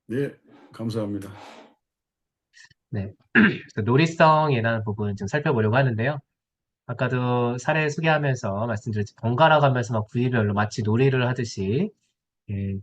네, 감사합니다. 네. 그래서 놀이성이라는 부분 좀 살펴보려고 하는데요. 아까도 사례 소개하면서 말씀드렸지, 번갈아 가면서 막 부위별로 마치 놀이를 하듯이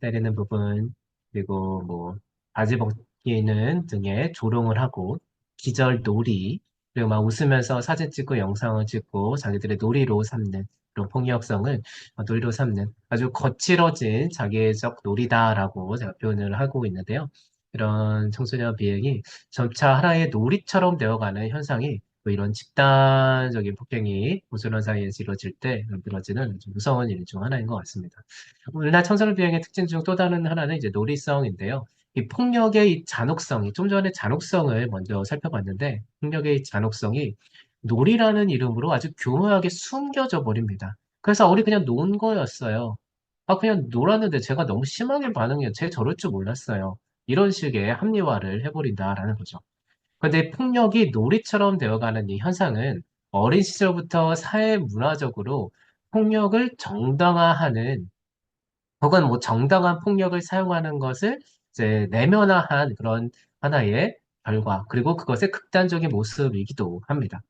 때리는 부분, 그리고 뭐 바지 벗기는 등의 조롱을 하고 기절 놀이, 그리고 막 웃으면서 사진 찍고 영상을 찍고 자기들의 놀이로 삼는 그런 폭력성을 놀이로 삼는 아주 거칠어진 자기애적 놀이다라고 제가 표현을 하고 있는데요. 이런 청소년 비행이 점차 하나의 놀이처럼 되어가는 현상이 뭐 이런 집단적인 폭행이 보존한 사이에서 이루어질 때 만들어지는 아주 무서운 일 중 하나인 것 같습니다. 우리나라 청소년 비행의 특징 중 또 다른 하나는 이제 놀이성인데요. 이 폭력의 이 잔혹성이, 좀 전에 잔혹성을 먼저 살펴봤는데, 폭력의 이 잔혹성이 놀이라는 이름으로 아주 교묘하게 숨겨져 버립니다. 그래서 우리 그냥 논 거였어요. 아, 그냥 놀았는데 제가 너무 심하게 반응해요. 쟤 저럴 줄 몰랐어요. 이런 식의 합리화를 해버린다라는 거죠. 근데 폭력이 놀이처럼 되어가는 이 현상은 어린 시절부터 사회 문화적으로 폭력을 정당화하는 혹은 뭐 정당한 폭력을 사용하는 것을 이제 내면화한 그런 하나의 결과, 그리고 그것의 극단적인 모습이기도 합니다.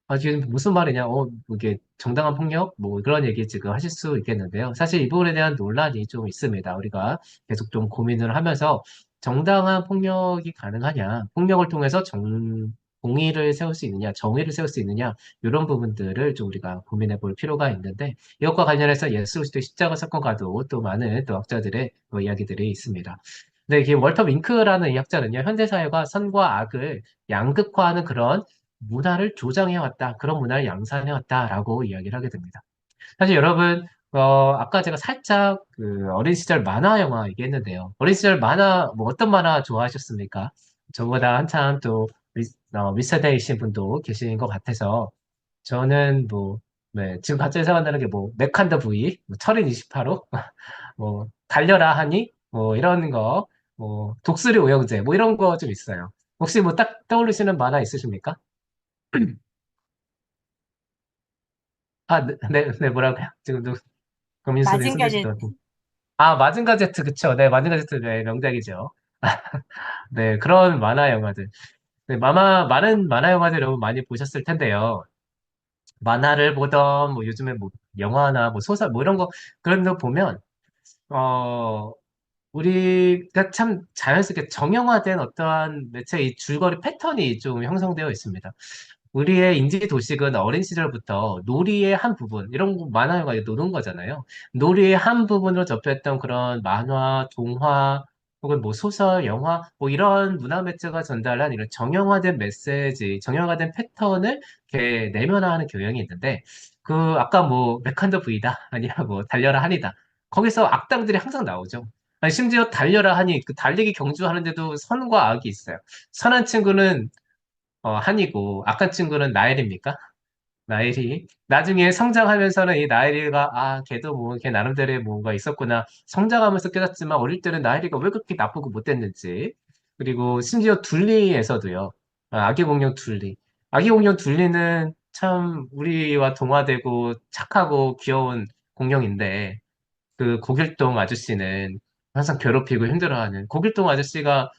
아, 지금 무슨 말이냐, 이게 정당한 폭력? 뭐 그런 얘기 지금 하실 수 있겠는데요. 사실 이 부분에 대한 논란이 좀 있습니다. 우리가 계속 좀 고민을 하면서 정당한 폭력이 가능하냐, 폭력을 통해서 공의를 세울 수 있느냐, 정의를 세울 수 있느냐, 이런 부분들을 좀 우리가 고민해 볼 필요가 있는데, 이것과 관련해서 예수 그리스도의 십자가 사건과도 또 많은 또 학자들의 또 이야기들이 있습니다. 근데 이게 월터 윙크라는 이 학자는요, 현대사회가 선과 악을 양극화하는 그런 문화를 조장해왔다. 그런 문화를 양산해왔다라고 이야기를 하게 됩니다. 사실 여러분, 아까 제가 살짝 그 어린 시절 만화 영화 얘기했는데요. 어린 시절 만화, 뭐 어떤 만화 좋아하셨습니까? 저보다 한참 또 윗세대이신 분도 계신 것 같아서 저는 뭐, 네, 지금 갑자기 생각나는 게 뭐, 메칸더 V, 뭐, 철인 28호, 뭐, 달려라 하니, 뭐, 이런 거, 뭐, 독수리 오영재, 뭐, 이런 거 좀 있어요. 혹시 뭐 딱 떠오르시는 만화 있으십니까? 아, 네, 뭐라고요? 지금 고민수님 마징가 소개해주셨던. 아, 마징가 제트, 그쵸. 네, 마징가 제트, 네, 명작이죠. 네, 그런 만화 영화들. 네, 많은 만화 영화들 여러분 많이 보셨을 텐데요. 만화를 보던, 뭐, 요즘에 뭐, 영화나 뭐, 소설, 뭐, 이런 거, 그런 거 보면, 어, 우리가 참 자연스럽게 정형화된 어떠한 매체의 줄거리 패턴이 좀 형성되어 있습니다. 우리의 인지 도식은 어린 시절부터 놀이의 한 부분, 이런 거 만화 영화에 노는 거잖아요. 놀이의 한 부분으로 접했던 그런 만화, 동화, 혹은 뭐 소설, 영화, 뭐 이런 문화 매체가 전달한 이런 정형화된 메시지, 정형화된 패턴을 이렇게 내면화하는 경향이 있는데, 그 아까 뭐 메칸더 V다, 아니야 뭐 달려라 하니다. 거기서 악당들이 항상 나오죠. 아니, 심지어 달려라 하니 그 달리기 경주하는데도 선과 악이 있어요. 선한 친구는 한이고 악한 친구는 나엘입니까? 나엘이 나중에 성장하면서는 이 나엘이가 걔도 뭐 걔 나름대로의 뭔가 있었구나 성장하면서 깨닫지만 어릴 때는 나엘이가 왜 그렇게 나쁘고 못됐는지 그리고 심지어 둘리에서도요. 아기 공룡 둘리 아기 공룡 둘리는 참 우리와 동화되고 착하고 귀여운 공룡인데 그 고길동 아저씨는 항상 괴롭히고 힘들어하는 고길동 아저씨가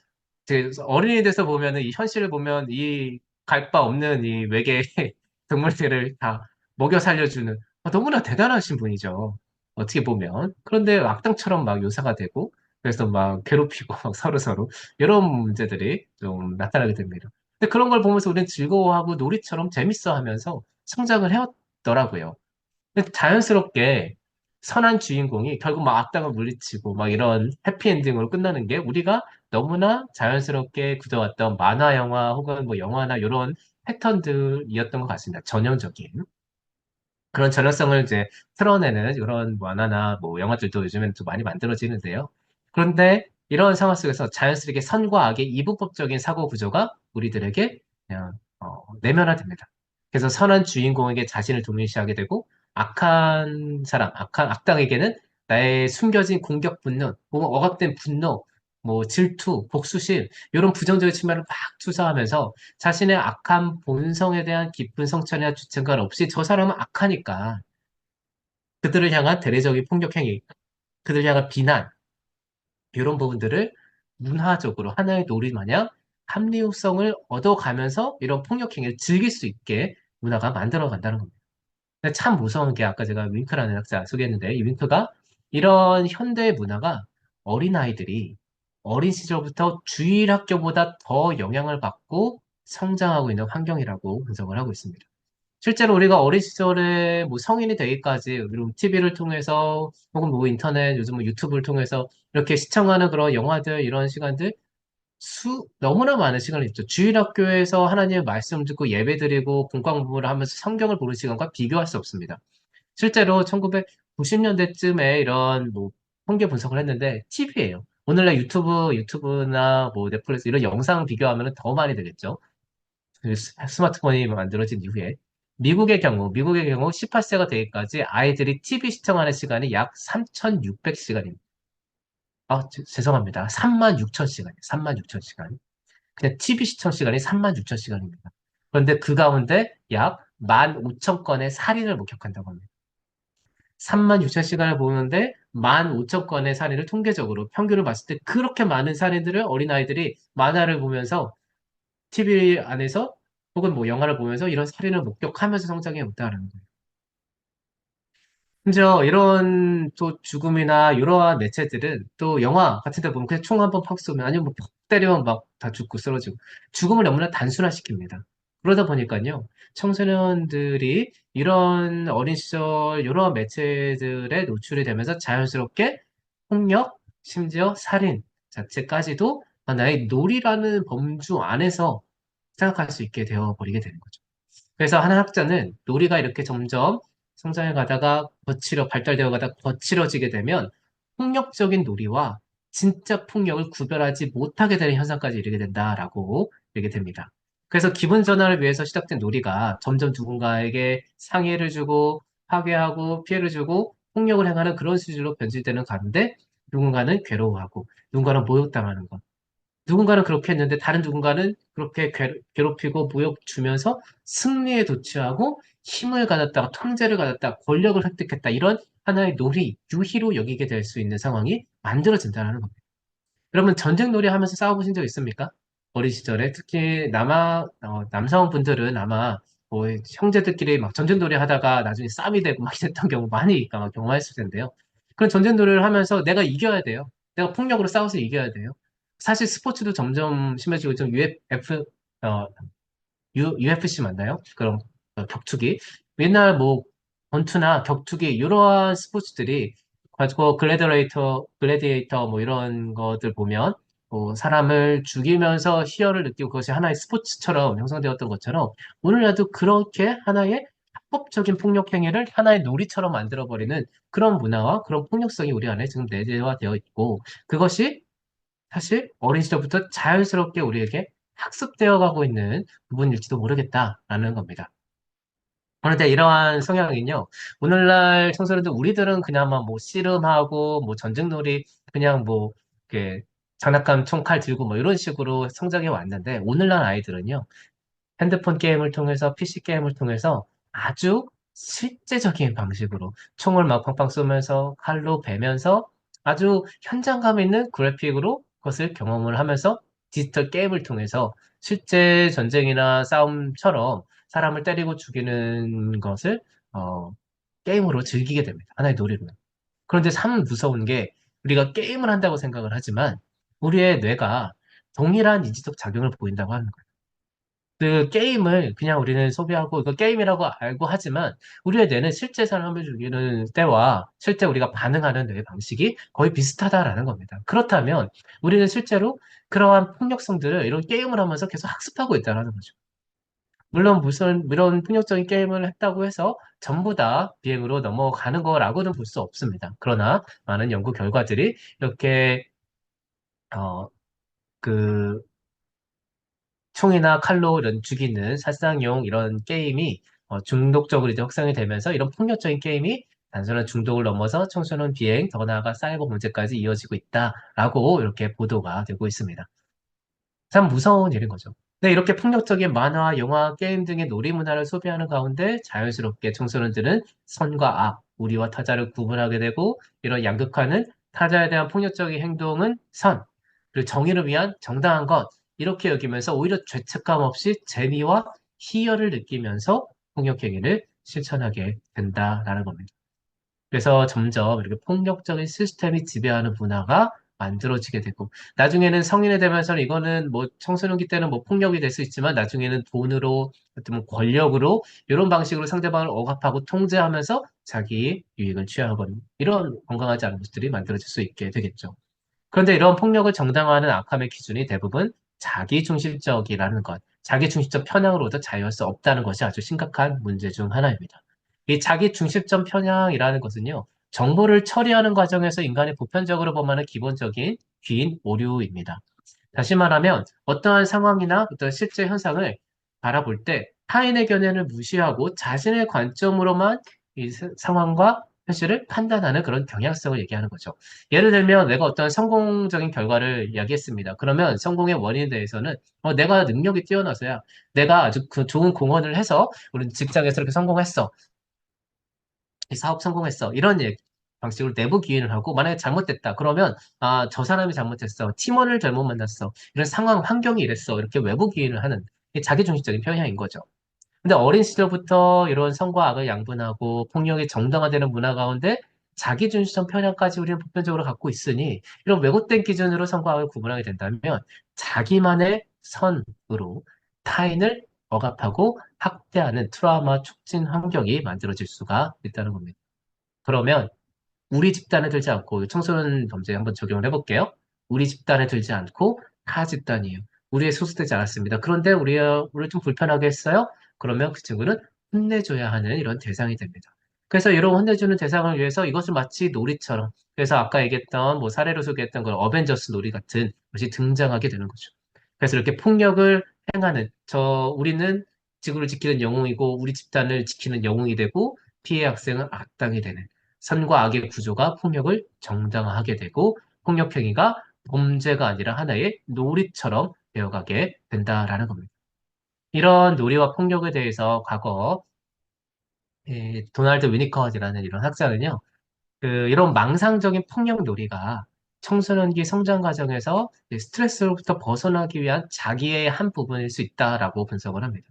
이제 어린이 돼서 보면은 이 현실을 보면 이 갈 바 없는 이 외계 동물들을 다 먹여 살려주는 너무나 대단하신 분이죠. 어떻게 보면. 그런데 악당처럼 막 묘사가 되고 그래서 막 괴롭히고 막 서로서로 이런 문제들이 좀 나타나게 됩니다. 근데 그런 걸 보면서 우리는 즐거워하고 놀이처럼 재밌어 하면서 성장을 해왔더라고요. 근데 자연스럽게 선한 주인공이 결국 막 악당을 물리치고 막 이런 해피엔딩으로 끝나는 게 우리가 너무나 자연스럽게 굳어왔던 만화 영화 혹은 뭐 영화나 이런 패턴들이었던 것 같습니다. 전형적인. 그런 전형성을 이제 틀어내는 이런 만화나 뭐 영화들도 요즘에는 좀 많이 만들어지는데요. 그런데 이런 상황 속에서 자연스럽게 선과 악의 이분법적인 사고 구조가 우리들에게 그냥 내면화됩니다. 그래서 선한 주인공에게 자신을 동일시하게 되고 악한 사람, 악한 악당에게는 나의 숨겨진 공격 분노, 혹은 억압된 분노, 뭐 질투, 복수심 이런 부정적인 측면을 막 투사하면서 자신의 악한 본성에 대한 깊은 성찰이나 주체감 없이 저 사람은 악하니까 그들을 향한 대대적인 폭력 행위, 그들을 향한 비난 이런 부분들을 문화적으로 하나의 놀이 마냥 합리성을 얻어가면서 이런 폭력행위를 즐길 수 있게 문화가 만들어 간다는 겁니다. 근데 참 무서운 게 아까 제가 윙크라는 학자 소개했는데 이 윙크가 이런 현대 문화가 어린아이들이 어린 시절부터 주일학교보다 더 영향을 받고 성장하고 있는 환경이라고 분석을 하고 있습니다. 실제로 우리가 어린 시절에 뭐 성인이 되기까지 우리 TV를 통해서 혹은 뭐 인터넷 요즘 뭐 유튜브를 통해서 이렇게 시청하는 그런 영화들 이런 시간들 너무나 많은 시간을 있죠. 주일학교에서 하나님의 말씀 듣고 예배드리고 본과 공부를 하면서 성경을 보는 시간과 비교할 수 없습니다. 실제로 1990년대쯤에 이런 뭐 통계 분석을 했는데 TV예요. 오늘날 유튜브나 뭐 넷플릭스 이런 영상 비교하면 더 많이 되겠죠. 그 스마트폰이 만들어진 이후에 미국의 경우 18세가 되기까지 아이들이 TV 시청하는 시간이 약 3,600시간입니다. 죄송합니다. 36,000시간이에요. 36,000시간. 그냥 TV 시청 시간이 36,000시간입니다. 그런데 그 가운데 약 15,000건의 살인을 목격한다고 합니다. 36,000시간을 보는데 15,000건의 살인을 통계적으로 평균을 봤을 때 그렇게 많은 살인들을 어린아이들이 만화를 보면서 TV 안에서 혹은 뭐 영화를 보면서 이런 살인을 목격하면서 성장해 왔다는 거예요. 심지어 이런 또 죽음이나 이러한 매체들은 또 영화 같은 데 보면 그냥 총 한 번 팍 쏘면 아니면 뭐퍽 때리면 막 다 죽고 쓰러지고 죽음을 너무나 단순화시킵니다. 그러다 보니까요 청소년들이 이런 어린 시절 이러한 매체들에 노출이 되면서 자연스럽게 폭력, 심지어 살인 자체까지도 하나의 놀이라는 범주 안에서 생각할 수 있게 되어 버리게 되는 거죠. 그래서 한 학자는 놀이가 이렇게 점점 성장해 가다가 발달되어 가다가 거칠어지게 되면 폭력적인 놀이와 진짜 폭력을 구별하지 못하게 되는 현상까지 이르게 된다라고 얘기 됩니다. 그래서 기분 전환을 위해서 시작된 놀이가 점점 누군가에게 상해를 주고 파괴하고 피해를 주고 폭력을 행하는 그런 수준으로 변질되는 가운데 누군가는 괴로워하고 누군가는 모욕당하는 것. 누군가는 그렇게 했는데 다른 누군가는 그렇게 괴롭히고 모욕 주면서 승리에 도취하고 힘을 가졌다가 통제를 가졌다 권력을 획득했다 이런 하나의 놀이, 유희로 여기게 될 수 있는 상황이 만들어진다는 겁니다. 그러면 전쟁 놀이 하면서 싸워보신 적 있습니까? 어린 시절에 특히 남성분들은 아마 뭐 형제들끼리 막 전쟁 놀이 하다가 나중에 싸움이 되고 막 이랬던 경우 많이 아마 경험했을 텐데요. 그런 전쟁 놀이를 하면서 내가 이겨야 돼요. 내가 폭력으로 싸워서 이겨야 돼요. 사실 스포츠도 점점 심해지고 좀 어, UFC 맞나요? 그런 격투기. 옛날 뭐 권투나 격투기 이러한 스포츠들이 가지고 글래디에이터 뭐 이런 것들 보면 뭐 사람을 죽이면서 희열을 느끼고 그것이 하나의 스포츠처럼 형성되었던 것처럼 오늘날도 그렇게 하나의 합법적인 폭력 행위를 하나의 놀이처럼 만들어버리는 그런 문화와 그런 폭력성이 우리 안에 지금 내재화되어 있고 그것이 사실 어린 시절부터 자연스럽게 우리에게 학습되어 가고 있는 부분일지도 모르겠다라는 겁니다. 그런데 이러한 성향은요, 오늘날 청소년들, 우리들은 그나마 뭐 씨름하고, 뭐 전쟁놀이, 그냥 뭐, 이렇게 장난감 총칼 들고 뭐 이런 식으로 성장해 왔는데, 오늘날 아이들은요, 핸드폰 게임을 통해서, PC 게임을 통해서 아주 실제적인 방식으로 총을 막 팡팡 쏘면서 칼로 베면서 아주 현장감 있는 그래픽으로 그것을 경험을 하면서 디지털 게임을 통해서 실제 전쟁이나 싸움처럼 사람을 때리고 죽이는 것을 어, 게임으로 즐기게 됩니다. 하나의 놀이로. 그런데 참 무서운 게 우리가 게임을 한다고 생각을 하지만 우리의 뇌가 동일한 인지적 작용을 보인다고 하는 거예요. 그 게임을 그냥 우리는 소비하고 이거 게임이라고 알고 하지만 우리의 뇌는 실제 사람을 죽이는 때와 실제 우리가 반응하는 뇌 방식이 거의 비슷하다라는 겁니다. 그렇다면 우리는 실제로 그러한 폭력성들을 이런 게임을 하면서 계속 학습하고 있다는 거죠. 물론 무슨 이런 폭력적인 게임을 했다고 해서 전부 다 비행으로 넘어가는 거라고는 볼 수 없습니다. 그러나 많은 연구 결과들이 이렇게 어, 그 총이나 칼로 이런 죽이는 살상용 이런 게임이 중독적으로 이제 확산이 되면서 이런 폭력적인 게임이 단순한 중독을 넘어서 청소년 비행, 더 나아가 사이버 문제까지 이어지고 있다라고 이렇게 보도가 되고 있습니다. 참 무서운 일인 거죠. 네, 이렇게 폭력적인 만화, 영화, 게임 등의 놀이 문화를 소비하는 가운데 자연스럽게 청소년들은 선과 악, 우리와 타자를 구분하게 되고 이런 양극화는 타자에 대한 폭력적인 행동은 선, 그리고 정의를 위한 정당한 것, 이렇게 여기면서 오히려 죄책감 없이 재미와 희열을 느끼면서 폭력행위를 실천하게 된다라는 겁니다. 그래서 점점 이렇게 폭력적인 시스템이 지배하는 문화가 만들어지게 되고, 나중에는 성인이 되면서는 이거는 뭐 청소년기 때는 뭐 폭력이 될 수 있지만, 나중에는 돈으로, 어떤 뭐 권력으로, 이런 방식으로 상대방을 억압하고 통제하면서 자기 유익을 취하거든. 이런 건강하지 않은 모습들이 만들어질 수 있게 되겠죠. 그런데 이런 폭력을 정당화하는 악함의 기준이 대부분 자기중심적이라는 것, 자기중심적 편향으로부터 자유할 수 없다는 것이 아주 심각한 문제 중 하나입니다. 이 자기중심적 편향이라는 것은요, 정보를 처리하는 과정에서 인간이 보편적으로 범하는 기본적인 귀인 오류입니다. 다시 말하면 어떠한 상황이나 어떤 실제 현상을 바라볼 때 타인의 견해를 무시하고 자신의 관점으로만 이 상황과 현실을 판단하는 그런 경향성을 얘기하는 거죠. 예를 들면 내가 어떤 성공적인 결과를 이야기했습니다. 그러면 성공의 원인에 대해서는 내가 능력이 뛰어나서야, 내가 아주 그 좋은 공헌을 해서 우리 직장에서 이렇게 성공했어. 이 사업 성공했어. 이런 방식으로 내부 기인을 하고, 만약에 잘못됐다. 그러면 저 사람이 잘못했어. 팀원을 잘못 만났어. 이런 상황, 환경이 이랬어. 이렇게 외부 기인을 하는 이게 자기중심적인 편향인 거죠. 근데 어린 시절부터 이런 선과 악을 양분하고 폭력이 정당화되는 문화 가운데 자기중심적 편향까지 우리는 보편적으로 갖고 있으니, 이런 왜곡된 기준으로 선과 악을 구분하게 된다면 자기만의 선으로 타인을 억압하고 학대하는 트라우마 촉진 환경이 만들어질 수가 있다는 겁니다. 그러면 우리 집단에 들지 않고, 청소년 범죄에 한번 적용을 해볼게요. 우리 집단에 들지 않고 타 집단이에요. 우리의 소수되지 않았습니다. 그런데 우리를 좀 불편하게 했어요? 그러면 그 친구는 혼내줘야 하는 이런 대상이 됩니다. 그래서 이런 혼내주는 대상을 위해서 이것을 마치 놀이처럼, 그래서 아까 얘기했던 뭐 사례로 소개했던 그런 어벤져스 놀이 같은 것이 등장하게 되는 거죠. 그래서 이렇게 폭력을 행하는, 우리는 지구를 지키는 영웅이고 우리 집단을 지키는 영웅이 되고, 피해 학생은 악당이 되는, 선과 악의 구조가 폭력을 정당화하게 되고, 폭력행위가 범죄가 아니라 하나의 놀이처럼 되어가게 된다라는 겁니다. 이런 놀이와 폭력에 대해서 과거 도널드 위니컷이라는 이런 학자는요, 이런 망상적인 폭력 놀이가 청소년기 성장 과정에서 스트레스로부터 벗어나기 위한 자기의 한 부분일 수 있다라고 분석을 합니다.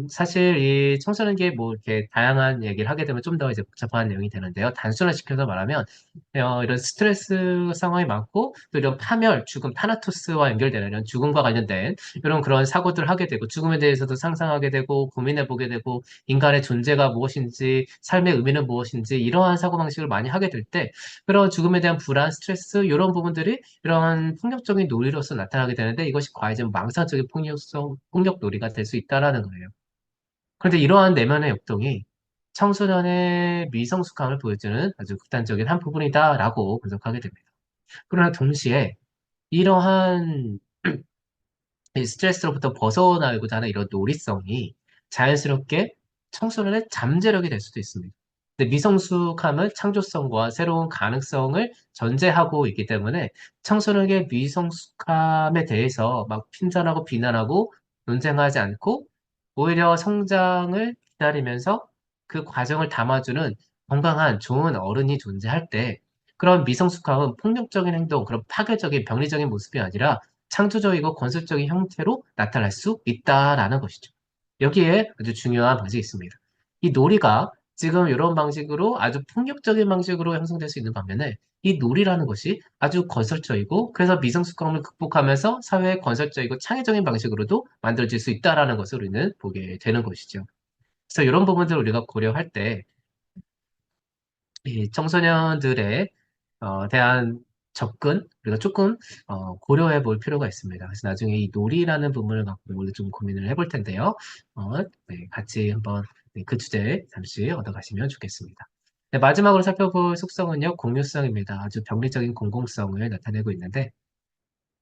사실 이 청소년기에 뭐 이렇게 다양한 얘기를 하게 되면 좀 더 이제 복잡한 내용이 되는데요. 단순화시켜서 말하면 이런 스트레스 상황이 많고, 또 이런 파멸, 죽음, 타나토스와 연결되는 이런 죽음과 관련된 이런 그런 사고들을 하게 되고, 죽음에 대해서도 상상하게 되고 고민해 보게 되고, 인간의 존재가 무엇인지, 삶의 의미는 무엇인지, 이러한 사고방식을 많이 하게 될 때 그런 죽음에 대한 불안, 스트레스, 이런 부분들이 이러한 폭력적인 놀이로서 나타나게 되는데, 이것이 과외적 망상적인 폭력 놀이가 될 수 있다라는 거예요. 그런데 이러한 내면의 역동이 청소년의 미성숙함을 보여주는 아주 극단적인 한 부분이다라고 분석하게 됩니다. 그러나 동시에 이러한 이 스트레스로부터 벗어나고자 하는 이런 놀이성이 자연스럽게 청소년의 잠재력이 될 수도 있습니다. 근데 미성숙함은 창조성과 새로운 가능성을 전제하고 있기 때문에, 청소년의 미성숙함에 대해서 막 핀잔하고 비난하고 논쟁하지 않고, 오히려 성장을 기다리면서 그 과정을 담아주는 건강한 좋은 어른이 존재할 때, 그런 미성숙함은 폭력적인 행동, 그런 파괴적인 병리적인 모습이 아니라 창조적이고 건설적인 형태로 나타날 수 있다라는 것이죠. 여기에 아주 중요한 방식이 있습니다. 이 놀이가 지금 이런 방식으로 아주 폭력적인 방식으로 형성될 수 있는 반면에, 이 놀이라는 것이 아주 건설적이고, 그래서 미성숙함을 극복하면서 사회의 건설적이고 창의적인 방식으로도 만들어질 수 있다라는 것을 우리는 보게 되는 것이죠. 그래서 이런 부분들을 우리가 고려할 때 이 청소년들에 대한 접근, 우리가 조금 고려해 볼 필요가 있습니다. 그래서 나중에 이 놀이라는 부분을 갖고 오늘 좀 고민을 해볼 텐데요. 네, 같이 한번 그 주제 잠시 얻어가시면 좋겠습니다. 네, 마지막으로 살펴볼 속성은요, 공유성입니다. 아주 병리적인 공공성을 나타내고 있는데,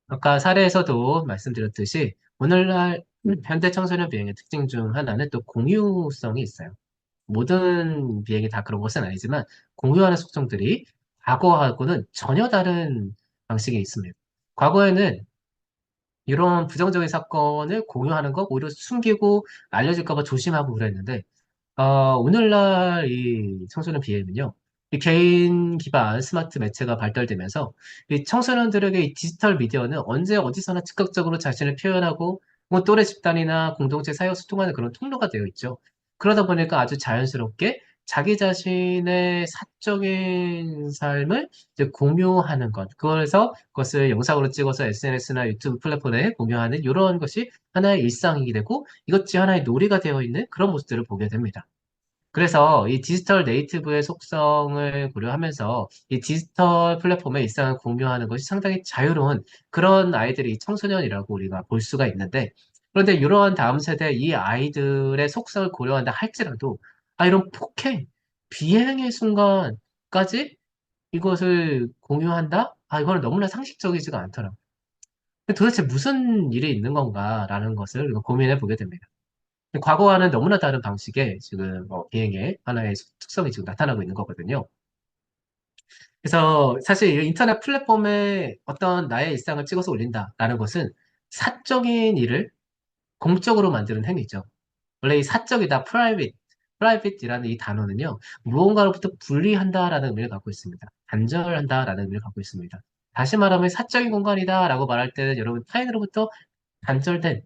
아까 사례에서도 말씀드렸듯이 오늘날 현대 청소년 비행의 특징 중 하나는 또 공유성이 있어요. 모든 비행이 다 그런 것은 아니지만 공유하는 속성들이 과거하고는 전혀 다른 방식이 있습니다. 과거에는 이런 부정적인 사건을 공유하는 거 오히려 숨기고 알려질까 봐 조심하고 그랬는데, 오늘날 이 청소년 비행은요, 이 개인 기반 스마트 매체가 발달되면서 이 청소년들에게 이 디지털 미디어는 언제 어디서나 즉각적으로 자신을 표현하고 뭐 또래 집단이나 공동체 사이와 소통하는 그런 통로가 되어 있죠. 그러다 보니까 아주 자연스럽게 자기 자신의 사적인 삶을 이제 공유하는 것, 그래서 그것을 영상으로 찍어서 SNS나 유튜브 플랫폼에 공유하는 이런 것이 하나의 일상이 되고 이것이 하나의 놀이가 되어 있는 그런 모습들을 보게 됩니다. 그래서 이 디지털 네이티브의 속성을 고려하면서 이 디지털 플랫폼에 일상을 공유하는 것이 상당히 자유로운 그런 아이들이 청소년이라고 우리가 볼 수가 있는데, 그런데 이러한 다음 세대 이 아이들의 속성을 고려한다 할지라도 이런 폭행, 비행의 순간까지 이것을 공유한다? 이거는 너무나 상식적이지가 않더라고요. 도대체 무슨 일이 있는 건가라는 것을 고민해 보게 됩니다. 과거와는 너무나 다른 방식의 지금 비행의 하나의 특성이 지금 나타나고 있는 거거든요. 그래서 사실 이 인터넷 플랫폼에 어떤 나의 일상을 찍어서 올린다라는 것은 사적인 일을 공적으로 만드는 행위죠. 원래 이 사적이다, 프라이빗이라는 이 단어는요, 무언가로부터 분리한다라는 의미를 갖고 있습니다. 단절한다라는 의미를 갖고 있습니다. 다시 말하면 사적인 공간이다라고 말할 때는 여러분 타인으로부터 단절된,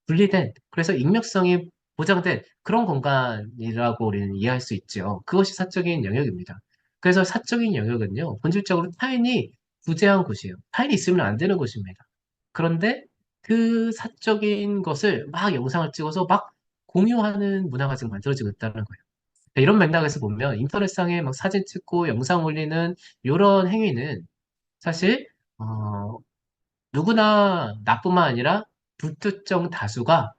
분리된, 그래서 익명성이 보장된 그런 공간이라고 우리는 이해할 수 있죠. 그것이 사적인 영역입니다. 그래서 사적인 영역은요, 본질적으로 타인이 부재한 곳이에요. 타인이 있으면 안 되는 곳입니다. 그런데 그 사적인 것을 막 영상을 찍어서 막 공유하는 문화가 지금 만들어지고 있다는 거예요. 이런 맥락에서 보면 인터넷상에 막 사진 찍고 영상 올리는 이런 행위는 사실 누구나 나뿐만 아니라 불특정 다수가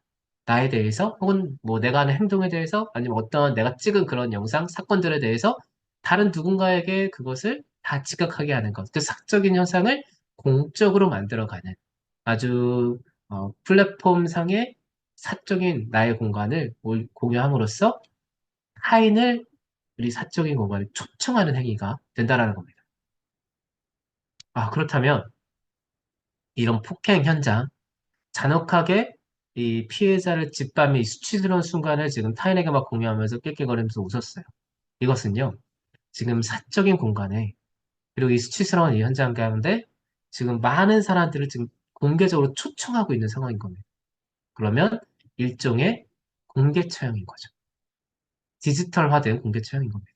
나에 대해서 혹은 뭐 내가 하는 행동에 대해서 아니면 어떤 내가 찍은 그런 영상, 사건들에 대해서 다른 누군가에게 그것을 다 지각하게 하는 것. 그 사적인 현상을 공적으로 만들어가는 아주 플랫폼상의 사적인 나의 공간을 공유함으로써 타인을 우리 사적인 공간에 초청하는 행위가 된다라는 겁니다. 그렇다면 이런 폭행 현장, 잔혹하게 이 피해자를 짓밟는 이 수치스러운 순간을 지금 타인에게 막 공유하면서 낄낄거리면서 웃었어요. 이것은요, 지금 사적인 공간에, 그리고 이 수치스러운 이 현장 가운데 지금 많은 사람들을 지금 공개적으로 초청하고 있는 상황인 겁니다. 그러면 일종의 공개 처형인 거죠. 디지털화된 공개 처형인 겁니다.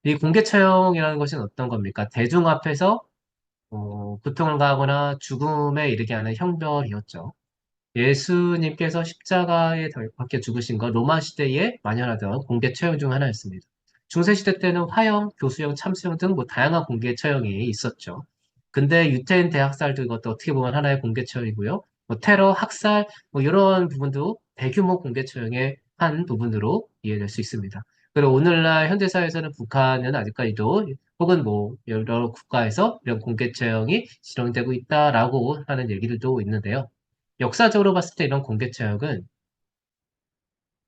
이 공개 처형이라는 것은 어떤 겁니까? 대중 앞에서 고통을 가하거나 죽음에 이르게 하는 형벌이었죠. 예수님께서 십자가에 박혀 죽으신 건 로마 시대에 만연하던 공개 처형 중 하나였습니다. 중세 시대 때는 화형, 교수형, 참수형 등 뭐 다양한 공개 처형이 있었죠. 근데 유태인 대학살도 이것도 어떻게 보면 하나의 공개 처형이고요. 뭐 테러, 학살, 뭐 이런 부분도 대규모 공개 처형의 한 부분으로 이해될 수 있습니다. 그리고 오늘날 현대사회에서는 북한은 아직까지도 혹은 뭐 여러 국가에서 이런 공개 처형이 실행되고 있다라고 하는 얘기들도 있는데요. 역사적으로 봤을 때 이런 공개 처형은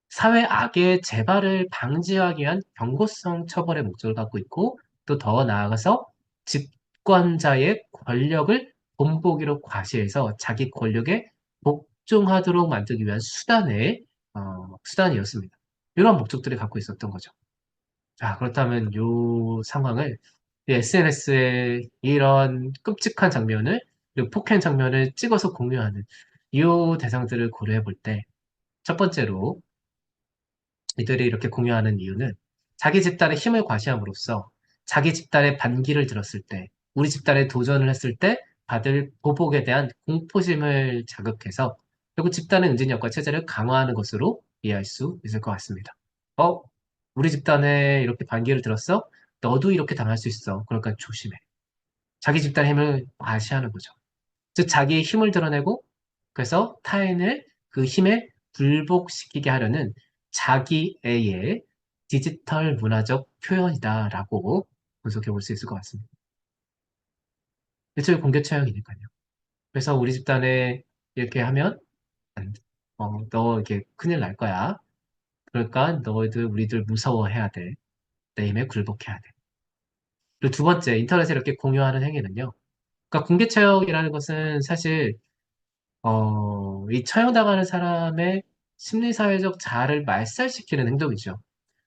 사회 악의 재발을 방지하기 위한 경고성 처벌의 목적을 갖고 있고 또 더 나아가서 집권자의 권력을 본보기로 과시해서 자기 권력에 복종하도록 만들기 위한 수단이었습니다. 이런 목적들을 갖고 있었던 거죠. 자, 그렇다면 이 상황을 SNS에 이런 끔찍한 장면을 그리고 폭행 장면을 찍어서 공유하는 이 대상들을 고려해 볼 때 첫 번째로 이들이 이렇게 공유하는 이유는 자기 집단의 힘을 과시함으로써 자기 집단의 반기를 들었을 때, 우리 집단에 도전을 했을 때 받을 보복에 대한 공포심을 자극해서 결국 집단의 응징력과 체제를 강화하는 것으로 이해할 수 있을 것 같습니다. 어? 우리 집단에 이렇게 반기를 들었어? 너도 이렇게 당할 수 있어. 그러니까 조심해. 자기 집단의 힘을 과시하는 거죠. 즉, 자기의 힘을 드러내고 그래서 타인을 그 힘에 굴복시키게 하려는 자기애의 디지털 문화적 표현이다라고 분석해 볼 수 있을 것 같습니다. 일종의 공개 처형이니까요. 그래서 우리 집단에 이렇게 하면 안 돼. 너 이렇게 큰일 날 거야. 그러니까 너희들 우리들 무서워해야 돼. 내 힘에 굴복해야 돼. 그리고 두 번째, 인터넷에 이렇게 공유하는 행위는요. 그러니까 공개 처형이라는 것은 사실 이 처형당하는 사람의 심리사회적 자아를 말살시키는 행동이죠.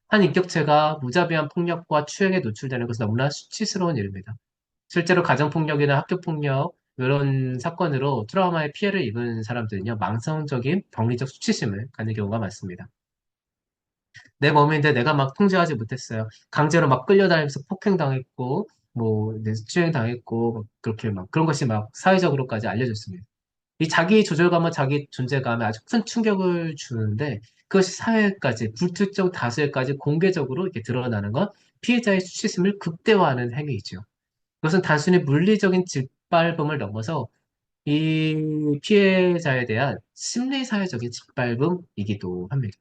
한 인격체가 무자비한 폭력과 추행에 노출되는 것은 너무나 수치스러운 일입니다. 실제로 가정폭력이나 학교폭력, 이런 사건으로 트라우마의 피해를 입은 사람들은요, 망성적인 병리적 수치심을 갖는 경우가 많습니다. 내 몸인데 내가 막 통제하지 못했어요. 강제로 막 끌려다니면서 폭행당했고, 뭐, 네, 추행당했고, 막 그렇게 막 그런 것이 막 사회적으로까지 알려졌습니다. 이 자기 조절감과 자기 존재감에 아주 큰 충격을 주는데 그것이 사회까지 불특정 다수에까지 공개적으로 이렇게 드러나는 건 피해자의 수치심을 극대화하는 행위이죠. 이것은 단순히 물리적인 짓밟음을 넘어서 이 피해자에 대한 심리사회적인 짓밟음이기도 합니다.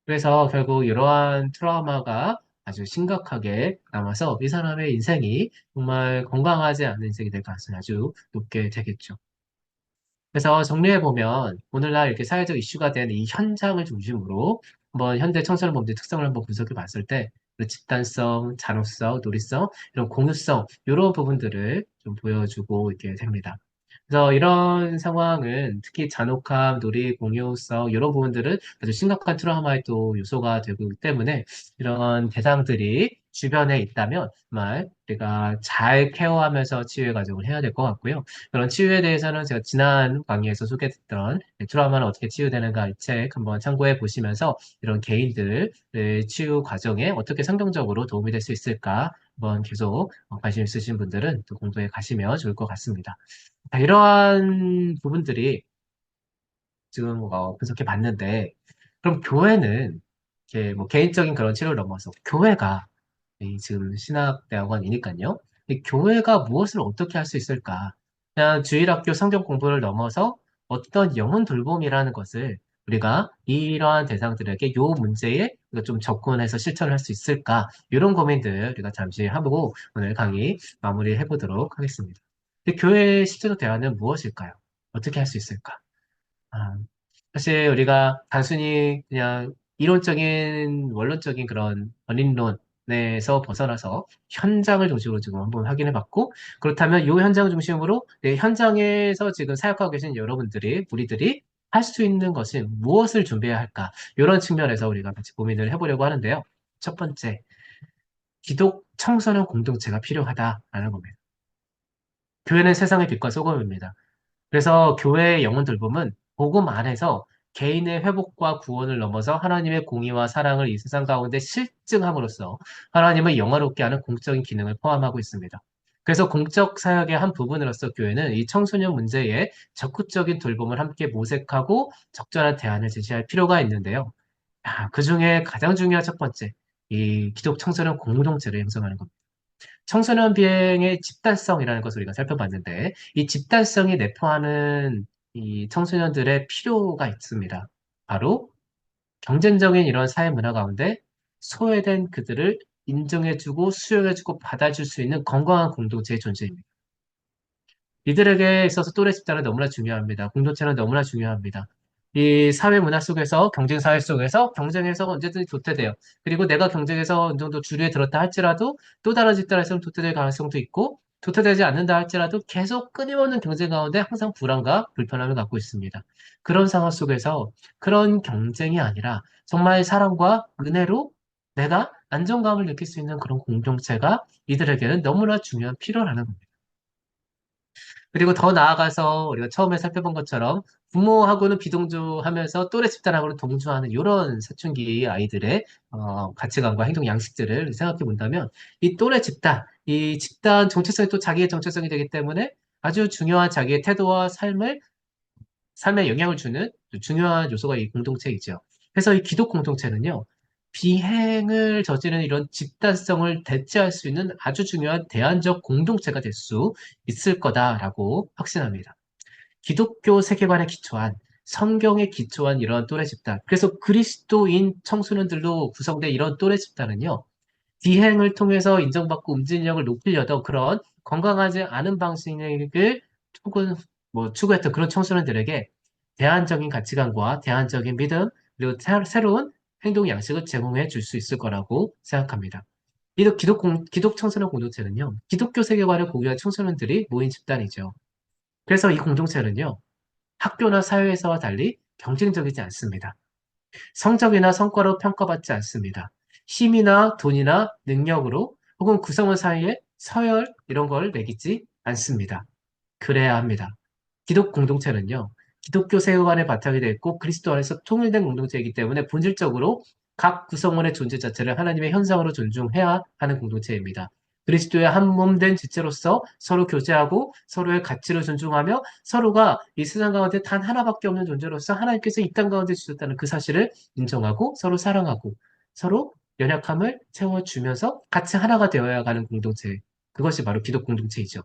그래서 결국 이러한 트라우마가 아주 심각하게 남아서 이 사람의 인생이 정말 건강하지 않은 인생이 될 가능성이 아주 높게 되겠죠. 그래서 정리해보면 오늘날 이렇게 사회적 이슈가 된 이 현장을 중심으로 한번 현대 청소년 범죄 특성을 한번 분석해 봤을 때 그 집단성, 잔혹성, 놀이성, 이런 공유성 이런 부분들을 좀 보여주고 있게 됩니다. 그래서 이런 상황은 특히 잔혹함, 놀이, 공유성 이런 부분들은 아주 심각한 트라우마의 또 요소가 되기 때문에 이런 대상들이 주변에 있다면 정말 우리가 잘 케어하면서 치유의 과정을 해야 될 것 같고요. 그런 치유에 대해서는 제가 지난 강의에서 소개했던 트라우마는 어떻게 치유되는가 이 책 한번 참고해 보시면서 이런 개인들의 치유 과정에 어떻게 성경적으로 도움이 될 수 있을까 한번 계속 관심 있으신 분들은 또 공부해 가시면 좋을 것 같습니다. 자, 이러한 부분들이 지금 분석해 봤는데 그럼 교회는 이렇게 뭐 개인적인 그런 치료를 넘어서 교회가 이 지금 신학대학원이니까요. 이 교회가 무엇을 어떻게 할 수 있을까? 그냥 주일학교 성경 공부를 넘어서 어떤 영혼 돌봄이라는 것을 우리가 이러한 대상들에게 요 문제에 우리가 좀 접근해서 실천을 할 수 있을까? 이런 고민들 우리가 잠시 하고 오늘 강의 마무리해 보도록 하겠습니다. 교회의 실제로 대화는 무엇일까요? 어떻게 할 수 있을까? 아, 사실 우리가 단순히 그냥 이론적인, 원론적인 그런 원인론에서 벗어나서 현장을 중심으로 지금 한번 확인해 봤고, 그렇다면 이 현장을 중심으로 네, 현장에서 지금 사역하고 계신 여러분들이, 우리들이 할 수 있는 것은 무엇을 준비해야 할까? 이런 측면에서 우리가 같이 고민을 해보려고 하는데요. 첫 번째, 기독 청소년 공동체가 필요하다라는 겁니다. 교회는 세상의 빛과 소금입니다. 그래서 교회의 영혼 돌봄은 복음 안에서 개인의 회복과 구원을 넘어서 하나님의 공의와 사랑을 이 세상 가운데 실증함으로써 하나님을 영화롭게 하는 공적인 기능을 포함하고 있습니다. 그래서 공적 사역의 한 부분으로서 교회는 이 청소년 문제에 적극적인 돌봄을 함께 모색하고 적절한 대안을 제시할 필요가 있는데요. 그 중에 가장 중요한 첫 번째, 이 기독 청소년 공동체를 형성하는 겁니다. 청소년 비행의 집단성이라는 것을 우리가 살펴봤는데, 이 집단성이 내포하는 이 청소년들의 필요가 있습니다. 바로 경쟁적인 이런 사회 문화 가운데 소외된 그들을 인정해주고 수용해주고 받아줄 수 있는 건강한 공동체의 존재입니다. 이들에게 있어서 또래 집단은 너무나 중요합니다. 공동체는 너무나 중요합니다. 이 사회 문화 속에서, 경쟁 사회 속에서 경쟁에서 언제든지 도태돼요. 그리고 내가 경쟁에서 어느 정도 주류에 들었다 할지라도 또 다른 집단에서는 도태될 가능성도 있고, 도태되지 않는다 할지라도 계속 끊임없는 경쟁 가운데 항상 불안과 불편함을 갖고 있습니다. 그런 상황 속에서 그런 경쟁이 아니라 정말 사랑과 은혜로 내가 안정감을 느낄 수 있는 그런 공동체가 이들에게는 너무나 중요한 필요라는 겁니다. 그리고 더 나아가서 우리가 처음에 살펴본 것처럼 부모하고는 비동조하면서 또래 집단하고는 동조하는 이런 사춘기 아이들의 가치관과 행동 양식들을 생각해 본다면 이 또래 집단, 이 집단 정체성이 또 자기의 정체성이 되기 때문에 아주 중요한 자기의 태도와 삶에 영향을 주는 중요한 요소가 이 공동체이죠. 그래서 이 기독 공동체는요, 비행을 저지르는 이런 집단성을 대체할 수 있는 아주 중요한 대안적 공동체가 될 수 있을 거다라고 확신합니다. 기독교 세계관에 기초한 성경에 기초한 이러한 또래 집단, 그래서 그리스도인 청소년들로 구성된 이런 또래 집단은요, 비행을 통해서 인정받고 움직임력을 높이려던 그런 건강하지 않은 방식을 혹은 뭐 추구했던 그런 청소년들에게 대안적인 가치관과 대안적인 믿음, 그리고 새로운 행동 양식을 제공해 줄 수 있을 거라고 생각합니다. 이 기독 청소년 공동체는요, 기독교 세계관을 공유한 청소년들이 모인 집단이죠. 그래서 이 공동체는요, 학교나 사회에서와 달리 경쟁적이지 않습니다. 성적이나 성과로 평가받지 않습니다. 힘이나 돈이나 능력으로 혹은 구성원 사이에 서열 이런 걸 매기지 않습니다. 그래야 합니다. 기독 공동체는요, 기독교 세계관에 바탕이 되어 있고 그리스도 안에서 통일된 공동체이기 때문에 본질적으로 각 구성원의 존재 자체를 하나님의 현상으로 존중해야 하는 공동체입니다. 그리스도의 한 몸 된 지체로서 서로 교제하고 서로의 가치를 존중하며 서로가 이 세상 가운데 단 하나밖에 없는 존재로서 하나님께서 이 땅 가운데 주셨다는 그 사실을 인정하고 서로 사랑하고 서로 연약함을 채워주면서 같이 하나가 되어야 가는 공동체. 그것이 바로 기독 공동체이죠.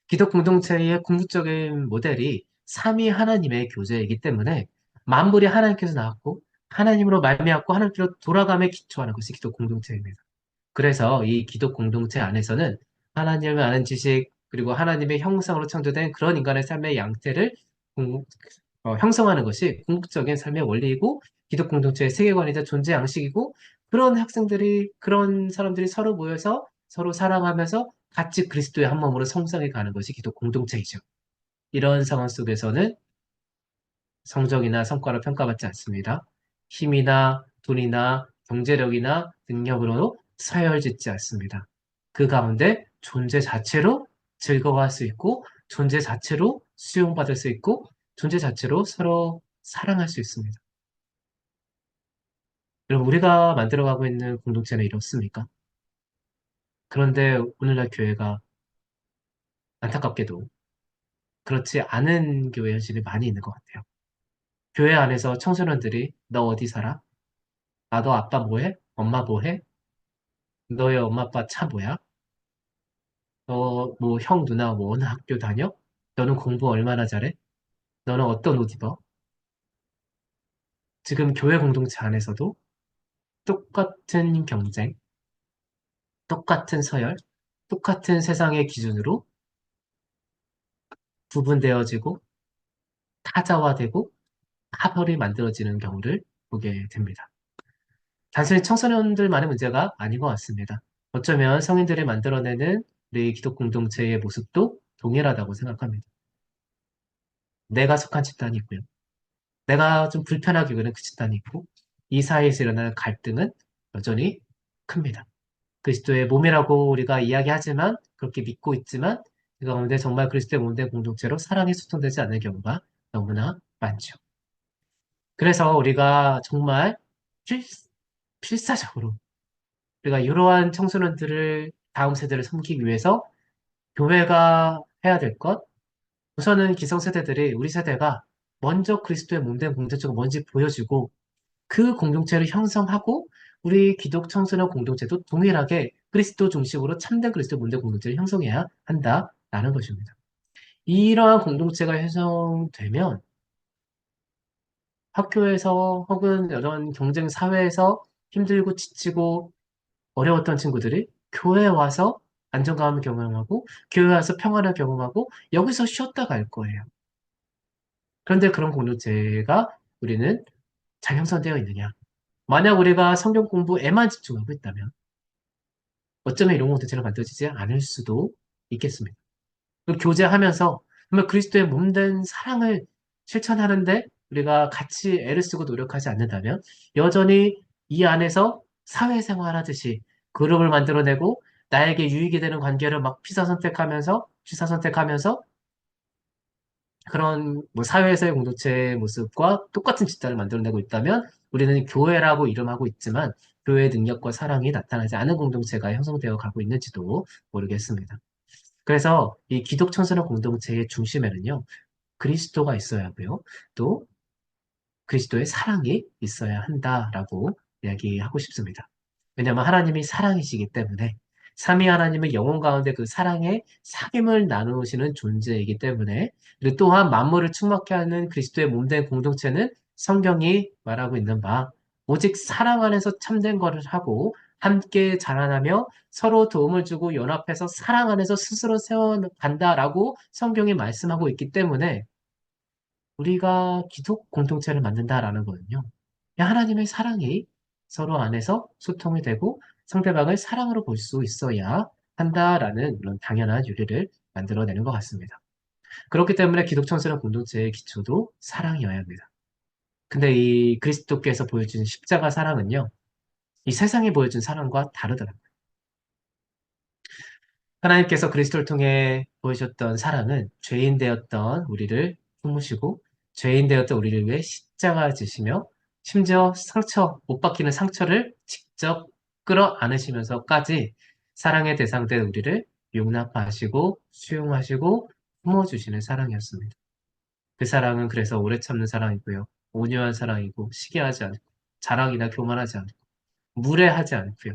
기독 공동체의 궁극적인 모델이 삼위 하나님의 교제이기 때문에 만물이 하나님께서 나왔고 하나님으로 말미암고 하나님께로 돌아감에 기초하는 것이 기독 공동체입니다. 그래서 이 기독 공동체 안에서는 하나님을 아는 지식 그리고 하나님의 형상으로 창조된 그런 인간의 삶의 양태를 형성하는 것이 궁극적인 삶의 원리이고 기독 공동체의 세계관이자 존재 양식이고 그런 학생들이 그런 사람들이 서로 모여서 서로 사랑하면서 같이 그리스도의 한 몸으로 성장해 가는 것이 기독 공동체이죠. 이런 상황 속에서는 성적이나 성과로 평가받지 않습니다. 힘이나 돈이나 경제력이나 능력으로 서열짓지 않습니다. 그 가운데 존재 자체로 즐거워할 수 있고 존재 자체로 수용받을 수 있고 존재 자체로 서로 사랑할 수 있습니다. 여러분, 우리가 만들어가고 있는 공동체는 이렇습니까? 그런데 오늘날 교회가 안타깝게도 그렇지 않은 교회 현실이 많이 있는 것 같아요. 교회 안에서 청소년들이 너 어디 살아? 아, 너 아빠 뭐해? 엄마 뭐해? 너의 엄마 아빠 차 뭐야? 너 뭐 형 누나 뭐 어느 학교 다녀? 너는 공부 얼마나 잘해? 너는 어떤 옷 입어? 지금 교회 공동체 안에서도 똑같은 경쟁, 똑같은 서열, 똑같은 세상의 기준으로 구분되어지고 타자화되고 파벌이 만들어지는 경우를 보게 됩니다. 단순히 청소년들만의 문제가 아닌 것 같습니다. 어쩌면 성인들이 만들어내는 우리 기독 공동체의 모습도 동일하다고 생각합니다. 내가 속한 집단이 있고요. 내가 좀 불편하게 여기는 그 집단이 있고 이 사이에서 일어나는 갈등은 여전히 큽니다. 그리스도의 몸이라고 우리가 이야기하지만 그렇게 믿고 있지만 그 가운데 정말 그리스도의 몸된 공동체로 사랑이 소통되지 않는 경우가 너무나 많죠. 그래서 우리가 정말 필, 필사적으로 우리가 이러한 청소년들을 다음 세대를 섬기기 위해서 교회가 해야 될 것, 우선은 기성세대들이 우리 세대가 먼저 그리스도의 몸된 공동체가 뭔지 보여주고 그 공동체를 형성하고 우리 기독 청소년 공동체도 동일하게 그리스도 중심으로 참된 그리스도 몸된 공동체를 형성해야 한다라는 것입니다. 이러한 공동체가 형성되면 학교에서 혹은 이런 경쟁 사회에서 힘들고 지치고 어려웠던 친구들이 교회에 와서 안정감을 경험하고 교회에 와서 평안을 경험하고 여기서 쉬었다 갈 거예요. 그런데 그런 공동체가 우리는 잘 형성되어 있느냐? 만약 우리가 성경 공부에만 집중하고 있다면 어쩌면 이런 공동체가 만들어지지 않을 수도 있겠습니다. 그리고 교제하면서 정말 그리스도의 몸된 사랑을 실천하는데 우리가 같이 애를 쓰고 노력하지 않는다면 여전히 이 안에서 사회생활 하듯이 그룹을 만들어내고 나에게 유익이 되는 관계를 막 취사선택하면서 그런 뭐 사회에서의 공동체의 모습과 똑같은 집단을 만들어내고 있다면 우리는 교회라고 이름하고 있지만 교회의 능력과 사랑이 나타나지 않은 공동체가 형성되어 가고 있는지도 모르겠습니다. 그래서 이 기독 청소년 공동체의 중심에는요, 그리스도가 있어야 하고요. 또 그리스도의 사랑이 있어야 한다라고 이야기하고 싶습니다. 왜냐하면 하나님이 사랑이시기 때문에 삼위 하나님의 영혼 가운데 그 사랑의 사귐을 나누시는 존재이기 때문에 그리고 또한 만물을 충만케 하는 그리스도의 몸된 공동체는 성경이 말하고 있는 바 오직 사랑 안에서 참된 것을 하고 함께 자라나며 서로 도움을 주고 연합해서 사랑 안에서 스스로 세워간다라고 성경이 말씀하고 있기 때문에 우리가 기독 공동체를 만든다라는 거는요. 하나님의 사랑이 서로 안에서 소통이 되고 상대방을 사랑으로 볼 수 있어야 한다라는 그런 당연한 윤리를 만들어내는 것 같습니다. 그렇기 때문에 기독 청소년 공동체의 기초도 사랑이어야 합니다. 근데 이 그리스도께서 보여준 십자가 사랑은요, 이 세상이 보여준 사랑과 다르더라고요. 하나님께서 그리스도를 통해 보여줬던 사랑은 죄인 되었던 우리를 품으시고 죄인 되었던 우리를 위해 십자가 지시며 심지어 못 박히는 상처를 직접 끌어 안으시면서까지 사랑의 대상된 우리를 용납하시고 수용하시고 품어주시는 사랑이었습니다. 그 사랑은 그래서 오래 참는 사랑이고요. 온유한 사랑이고 시기하지 않고 자랑이나 교만하지 않고 무례하지 않고요.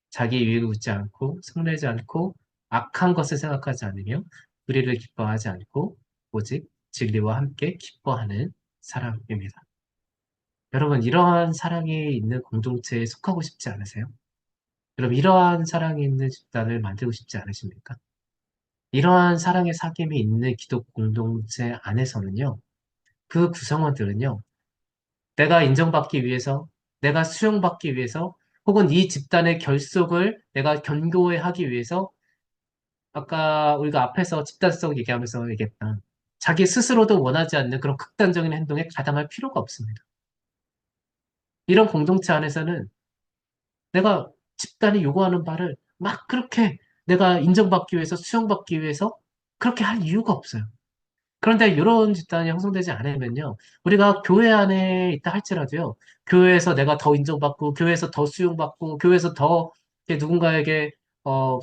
자기 유익을 묻지 않고 성내지 않고 악한 것을 생각하지 않으며 불의를 기뻐하지 않고 오직 진리와 함께 기뻐하는 사랑입니다. 여러분, 이러한 사랑이 있는 공동체에 속하고 싶지 않으세요? 여러분, 이러한 사랑이 있는 집단을 만들고 싶지 않으십니까? 이러한 사랑의 사귐이 있는 기독 공동체 안에서는요, 그 구성원들은요, 내가 인정받기 위해서, 내가 수용받기 위해서, 혹은 이 집단의 결속을 내가 견고히 하기 위해서 아까 우리가 앞에서 집단성 얘기하면서 얘기했던 자기 스스로도 원하지 않는 그런 극단적인 행동에 가담할 필요가 없습니다. 이런 공동체 안에서는 내가 집단이 요구하는 바를 막 그렇게 내가 인정받기 위해서 수용받기 위해서 그렇게 할 이유가 없어요. 그런데 이런 집단이 형성되지 않으면요. 우리가 교회 안에 있다 할지라도요. 교회에서 내가 더 인정받고, 교회에서 더 수용받고, 교회에서 더 이렇게 누군가에게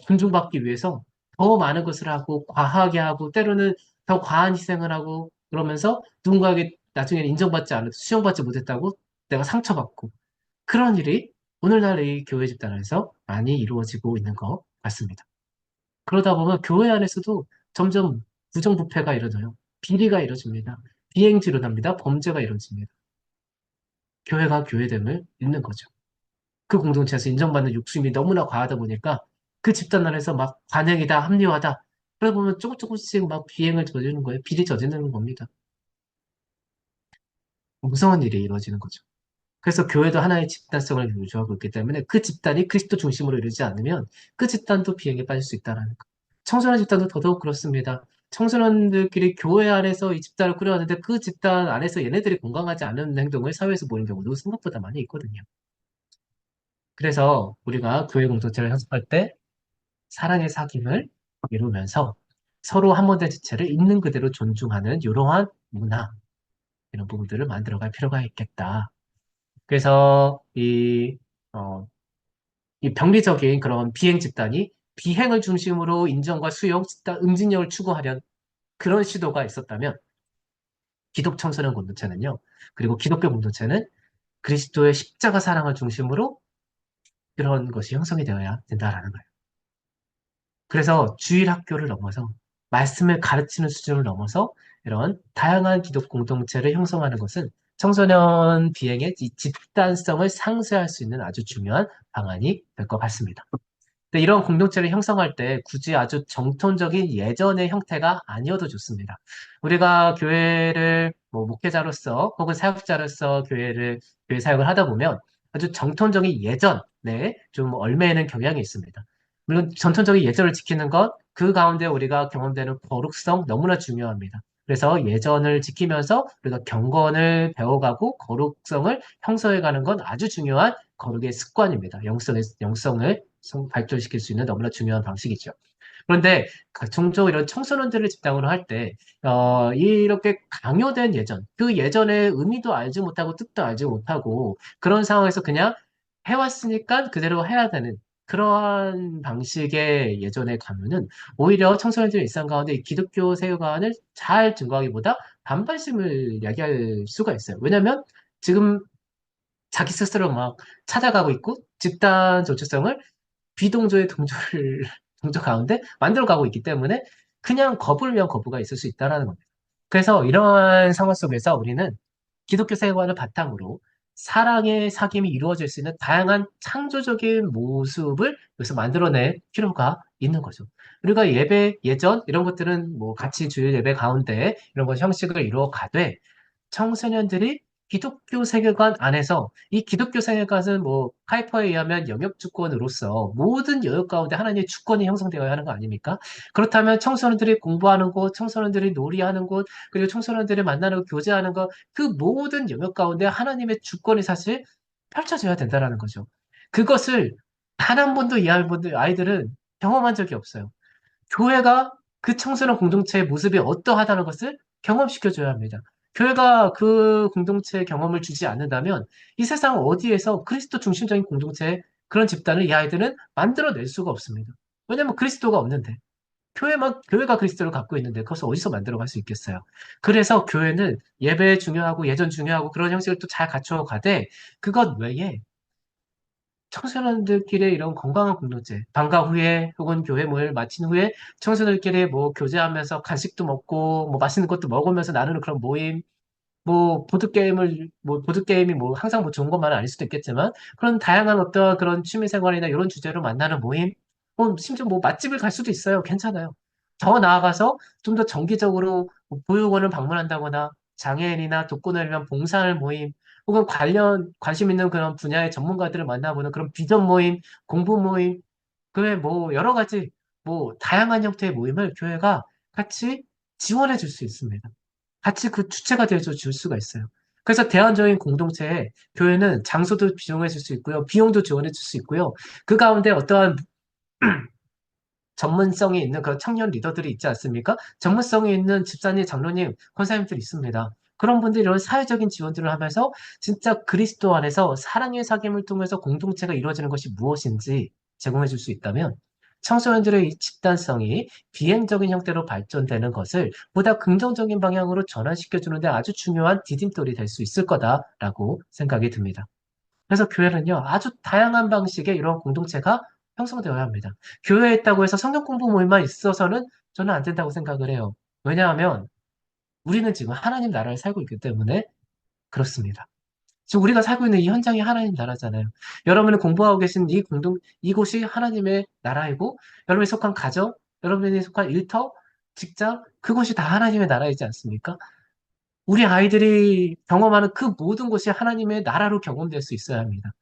존중받기 위해서 더 많은 것을 하고, 과하게 하고, 때로는 더 과한 희생을 하고, 그러면서 누군가에게 나중에는 인정받지 않고, 수용받지 못했다고 내가 상처받고, 그런 일이 오늘날 이 교회 집단 안에서 많이 이루어지고 있는 것 같습니다. 그러다 보면 교회 안에서도 점점 부정부패가 일어나요. 비리가 이루어집니다. 비행지 일어납니다. 범죄가 이루어집니다. 교회가 교회됨을 잃는 거죠. 그 공동체에서 인정받는 욕심이 너무나 과하다 보니까 그 집단 안에서 막 관행이다, 합리화다. 그러다 보면 조금씩 막 비행을 저지르는 거예요. 비리 저지르는 겁니다. 무서운 일이 이루어지는 거죠. 그래서 교회도 하나의 집단성을 유지하고 있기 때문에 그 집단이 그리스도 중심으로 이루지 않으면 그 집단도 비행에 빠질 수 있다는 거. 청소년 집단도 더더욱 그렇습니다. 청소년들끼리 교회 안에서 이 집단을 꾸려왔는데 그 집단 안에서 얘네들이 공감하지 않는 행동을 사회에서 보이는 경우도 생각보다 많이 있거든요. 그래서 우리가 교회 공동체를 형성할 때 사랑의 사귐을 이루면서 서로 한 몸된 지체를 있는 그대로 존중하는 이러한 문화, 이런 부분들을 만들어갈 필요가 있겠다. 그래서 어, 이 병리적인 그런 비행 집단이 비행을 중심으로 인정과 수용, 집단 응징력을 추구하려는 그런 시도가 있었다면 기독 청소년 공동체는요. 그리고 기독교 공동체는 그리스도의 십자가 사랑을 중심으로 그런 것이 형성이 되어야 된다라는 거예요. 그래서 주일 학교를 넘어서 말씀을 가르치는 수준을 넘어서 이런 다양한 기독 공동체를 형성하는 것은 청소년 비행의 이 집단성을 상쇄할 수 있는 아주 중요한 방안이 될 것 같습니다. 근데 이런 공동체를 형성할 때 굳이 아주 정통적인 예전의 형태가 아니어도 좋습니다. 우리가 교회를 뭐 목회자로서 혹은 사역자로서 교회 사역을 하다 보면 아주 정통적인 예전에 좀 얽매이는 경향이 있습니다. 물론 전통적인 예절을 지키는 것, 그 가운데 우리가 경험되는 거룩성 너무나 중요합니다. 그래서 예전을 지키면서 우리가 경건을 배워가고 거룩성을 형성해가는 건 아주 중요한 거룩의 습관입니다. 영성을 발전시킬 수 있는 너무나 중요한 방식이죠. 그런데 종종 이런 청소년들을 집단으로 할 때, 이렇게 강요된 예전, 그 예전의 의미도 알지 못하고 뜻도 알지 못하고 그런 상황에서 그냥 해왔으니까 그대로 해야 되는 그러한 방식의 예전의 강요는 오히려 청소년들의 일상 가운데 이 기독교 세계관을 잘 증거하기보다 반발심을 야기할 수가 있어요. 왜냐하면 지금 자기 스스로 막 찾아가고 있고 집단 조직성을 비동조의 동조를 동조 가운데 만들어가고 있기 때문에 그냥 거부를 위한 거부가 있을 수 있다는 겁니다. 그래서 이러한 상황 속에서 우리는 기독교 세계관을 바탕으로 사랑의 사귐이 이루어질 수 있는 다양한 창조적인 모습을 여기서 만들어낼 필요가 있는 거죠. 우리가 예배, 예전 이런 것들은 뭐 같이 주일 예배 가운데 이런 것 형식을 이루어 가되 청소년들이 기독교 세계관 안에서 이 기독교 세계관은 뭐 하이퍼에 의하면 영역 주권으로서 모든 영역 가운데 하나님의 주권이 형성되어야 하는 거 아닙니까? 그렇다면 청소년들이 공부하는 곳, 청소년들이 놀이하는 곳, 그리고 청소년들이 만나는 곳, 교제하는 것, 그 모든 영역 가운데 하나님의 주권이 사실 펼쳐져야 된다라는 거죠. 그것을 단 한 번도 이 아이들은 경험한 적이 없어요. 교회가 그 청소년 공동체의 모습이 어떠하다는 것을 경험시켜줘야 합니다. 교회가 그 공동체의 경험을 주지 않는다면 이 세상 어디에서 그리스도 중심적인 공동체의 그런 집단을 이 아이들은 만들어낼 수가 없습니다. 왜냐하면 그리스도가 없는데 교회가 그리스도를 갖고 있는데 그것을 어디서 만들어갈 수 있겠어요? 그래서 교회는 예배 중요하고 예전 중요하고 그런 형식을 또 잘 갖춰 가되 그것 외에 청소년들끼리 이런 건강한 공동체, 방과 후에 혹은 교회 모임을 마친 후에 청소년들끼리 뭐 교제하면서 간식도 먹고 뭐 맛있는 것도 먹으면서 나누는 그런 모임, 뭐 보드게임이 뭐 항상 뭐 좋은 것만은 아닐 수도 있겠지만 그런 다양한 어떤 그런 취미생활이나 이런 주제로 만나는 모임, 심지어 뭐 맛집을 갈 수도 있어요. 괜찮아요. 더 나아가서 좀 더 정기적으로 뭐 보육원을 방문한다거나 장애인이나 독거노인을 위한 봉사할 모임, 혹은 관심 있는 그런 분야의 전문가들을 만나보는 그런 비전 모임, 공부 모임, 그외 뭐 여러 가지 뭐 다양한 형태의 모임을 교회가 같이 지원해 줄 수 있습니다. 같이 그 주체가 되어줘 줄 수가 있어요. 그래서 대안적인 공동체에 교회는 장소도 비용해 줄 수 있고요. 비용도 지원해 줄 수 있고요. 그 가운데 어떠한 전문성이 있는 그런 청년 리더들이 있지 않습니까? 전문성이 있는 집사님, 장로님, 권사님들이 있습니다. 그런 분들이 이런 사회적인 지원들을 하면서 진짜 그리스도 안에서 사랑의 사귐을 통해서 공동체가 이루어지는 것이 무엇인지 제공해 줄 수 있다면 청소년들의 이 집단성이 비행적인 형태로 발전되는 것을 보다 긍정적인 방향으로 전환시켜 주는데 아주 중요한 디딤돌이 될 수 있을 거다라고 생각이 듭니다. 그래서 교회는요, 아주 다양한 방식의 이런 공동체가 형성되어야 합니다. 교회에 있다고 해서 성경 공부 모임만 있어서는 저는 안 된다고 생각을 해요. 왜냐하면 우리는 지금 하나님 나라를 살고 있기 때문에 그렇습니다. 지금 우리가 살고 있는 이 현장이 하나님 나라잖아요. 여러분이 공부하고 계신 이곳이 하나님의 나라이고, 여러분이 속한 가정, 여러분이 속한 일터, 직장, 그곳이 다 하나님의 나라이지 않습니까? 우리 아이들이 경험하는 그 모든 것이 하나님의 나라로 경험될 수 있어야 합니다.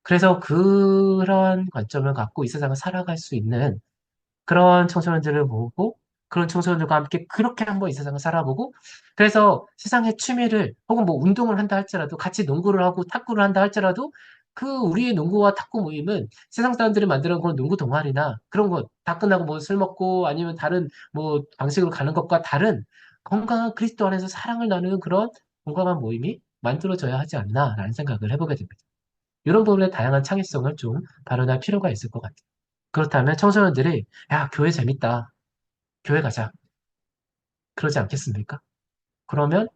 그래서 그런 관점을 갖고 이 세상을 살아갈 수 있는 그런 청소년들을 모으고 그런 청소년들과 함께 그렇게 한번 이 세상을 살아보고 그래서 세상의 취미를 혹은 뭐 운동을 한다 할지라도 같이 농구를 하고 탁구를 한다 할지라도 그 우리의 농구와 탁구 모임은 세상 사람들이 만드는 그런 농구 동아리나 그런 거 다 끝나고 뭐 술 먹고 아니면 다른 뭐 방식으로 가는 것과 다른 건강한 그리스도 안에서 사랑을 나누는 그런 건강한 모임이 만들어져야 하지 않나라는 생각을 해보게 됩니다. 이런 부분에 다양한 창의성을 좀 발현할 필요가 있을 것 같아요. 그렇다면 청소년들이, 야, 교회 재밌다. 교회 가자. 그러지 않겠습니까? 그러면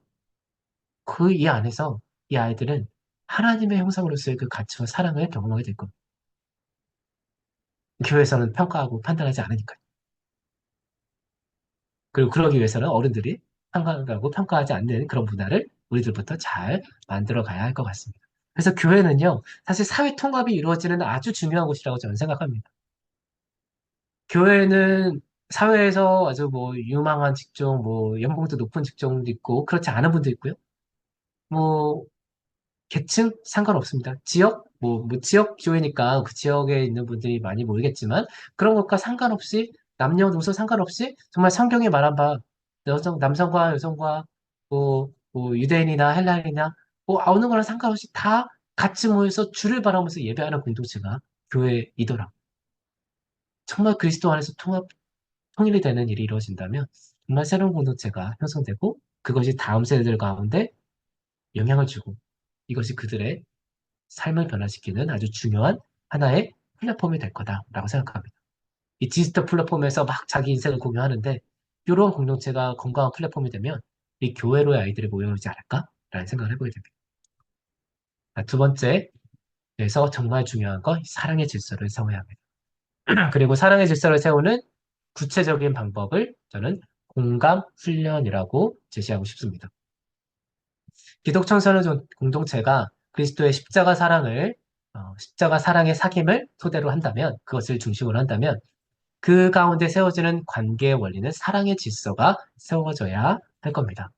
그 이 안에서 이 아이들은 하나님의 형상으로서의 그 가치와 사랑을 경험하게 될 겁니다. 교회에서는 평가하고 판단하지 않으니까요. 그리고 그러기 위해서는 어른들이 판단하고 평가하지 않는 그런 문화를 우리들부터 잘 만들어 가야 할 것 같습니다. 그래서 교회는요, 사실 사회 통합이 이루어지는 아주 중요한 곳이라고 저는 생각합니다. 교회는 사회에서 아주 뭐 유망한 직종, 뭐 연봉도 높은 직종도 있고 그렇지 않은 분도 있고요. 뭐 계층 상관없습니다. 지역 뭐 지역 교회니까 그 지역에 있는 분들이 많이 모이겠지만 그런 것과 상관없이 남녀노소 상관없이 정말 성경에 말한 바 남성과 여성과 뭐 유대인이나 헬라인이나 뭐 어느 거랑 상관없이 다 같이 모여서 주를 바라보면서 예배하는 공동체가 교회이더라. 정말 그리스도 안에서 통일이 되는 일이 이루어진다면 정말 새로운 공동체가 형성되고 그것이 다음 세대들 가운데 영향을 주고 이것이 그들의 삶을 변화시키는 아주 중요한 하나의 플랫폼이 될 거다라고 생각합니다. 이 디지털 플랫폼에서 막 자기 인생을 공유하는데 이런 공동체가 건강한 플랫폼이 되면 이 교회로의 아이들이 모여오지 않을까라는 생각을 해보게 됩니다. 두 번째, 그래서 정말 중요한 건 사랑의 질서를 세워야 합니다. 그리고 사랑의 질서를 세우는 구체적인 방법을 저는 공감 훈련이라고 제시하고 싶습니다. 기독 청소년 공동체가 그리스도의 십자가 사랑의 사귐을 토대로 한다면, 그것을 중심으로 한다면, 그 가운데 세워지는 관계의 원리는 사랑의 질서가 세워져야 할 겁니다.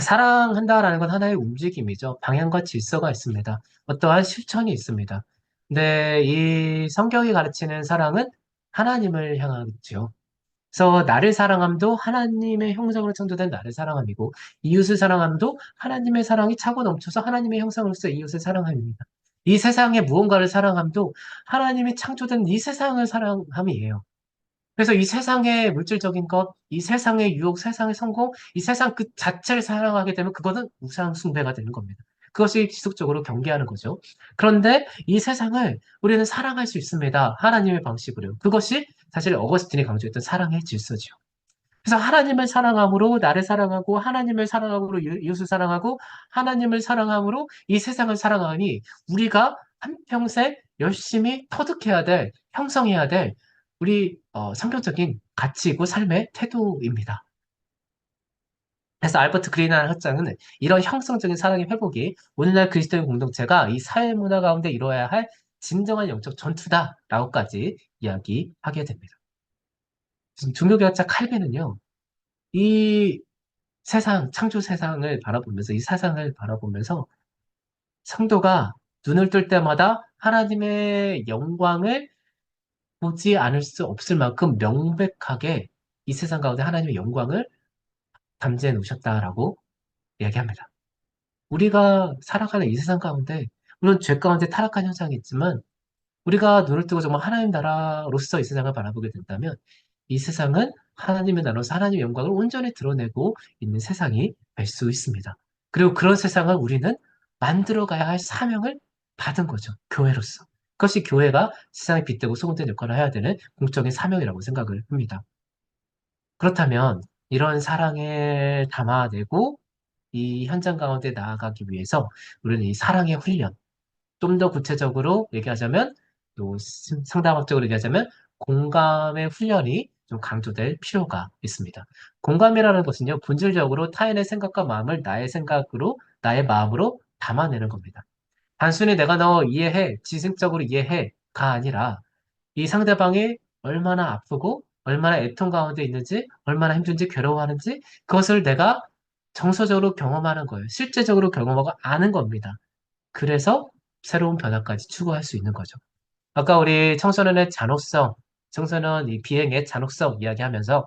사랑한다라는 건 하나의 움직임이죠. 방향과 질서가 있습니다. 어떠한 실천이 있습니다. 근데 이 성경이 가르치는 사랑은 하나님을 향하죠. 그래서 나를 사랑함도 하나님의 형상으로 창조된 나를 사랑함이고 이웃을 사랑함도 하나님의 사랑이 차고 넘쳐서 하나님의 형상으로서 이웃을 사랑함입니다. 이 세상의 무언가를 사랑함도 하나님이 창조된 이 세상을 사랑함이에요. 그래서 이 세상의 물질적인 것, 이 세상의 유혹, 세상의 성공, 이 세상 그 자체를 사랑하게 되면 그거는 우상 숭배가 되는 겁니다. 그것이 지속적으로 경계하는 거죠. 그런데 이 세상을 우리는 사랑할 수 있습니다. 하나님의 방식으로. 그것이 사실 어거스틴이 강조했던 사랑의 질서죠. 그래서 하나님을 사랑함으로 나를 사랑하고 하나님을 사랑함으로 이웃을 사랑하고 하나님을 사랑함으로 이 세상을 사랑하니 우리가 한평생 열심히 터득해야 될, 형성해야 될 우리 성경적인 가치이고 삶의 태도입니다. 그래서 알버트 그린이라는 학장은 이런 형성적인 사랑의 회복이 오늘날 그리스도인 공동체가 이 사회 문화 가운데 이루어야 할 진정한 영적 전투다라고까지 이야기하게 됩니다. 종교개혁자 칼빈은요, 이 세상, 창조 세상을 바라보면서, 이 세상을 바라보면서 성도가 눈을 뜰 때마다 하나님의 영광을 보지 않을 수 없을 만큼 명백하게 이 세상 가운데 하나님의 영광을 담재해 놓으셨다라고 이야기합니다. 우리가 살아가는 이 세상 가운데, 물론 죄 가운데 타락한 현상이 있지만, 우리가 눈을 뜨고 정말 하나님 나라로서 이 세상을 바라보게 된다면, 이 세상은 하나님의 나라로서 하나님의 영광을 온전히 드러내고 있는 세상이 될 수 있습니다. 그리고 그런 세상을 우리는 만들어 가야 할 사명을 받은 거죠. 교회로서. 그것이 교회가 세상에 빛되고 소금된 역할을 해야 되는 공적인 사명이라고 생각을 합니다. 그렇다면 이런 사랑을 담아내고 이 현장 가운데 나아가기 위해서 우리는 이 사랑의 훈련, 좀 더 구체적으로 얘기하자면, 또 상담학적으로 얘기하자면 공감의 훈련이 좀 강조될 필요가 있습니다. 공감이라는 것은요, 본질적으로 타인의 생각과 마음을 나의 생각으로, 나의 마음으로 담아내는 겁니다. 단순히 내가 너 이해해, 지식적으로 이해해가 아니라 이 상대방이 얼마나 아프고 얼마나 애통 가운데 있는지, 얼마나 힘든지 괴로워하는지 그것을 내가 정서적으로 경험하는 거예요. 실제적으로 경험하고 아는 겁니다. 그래서 새로운 변화까지 추구할 수 있는 거죠. 아까 우리 청소년의 잔혹성, 청소년 이 비행의 잔혹성 이야기하면서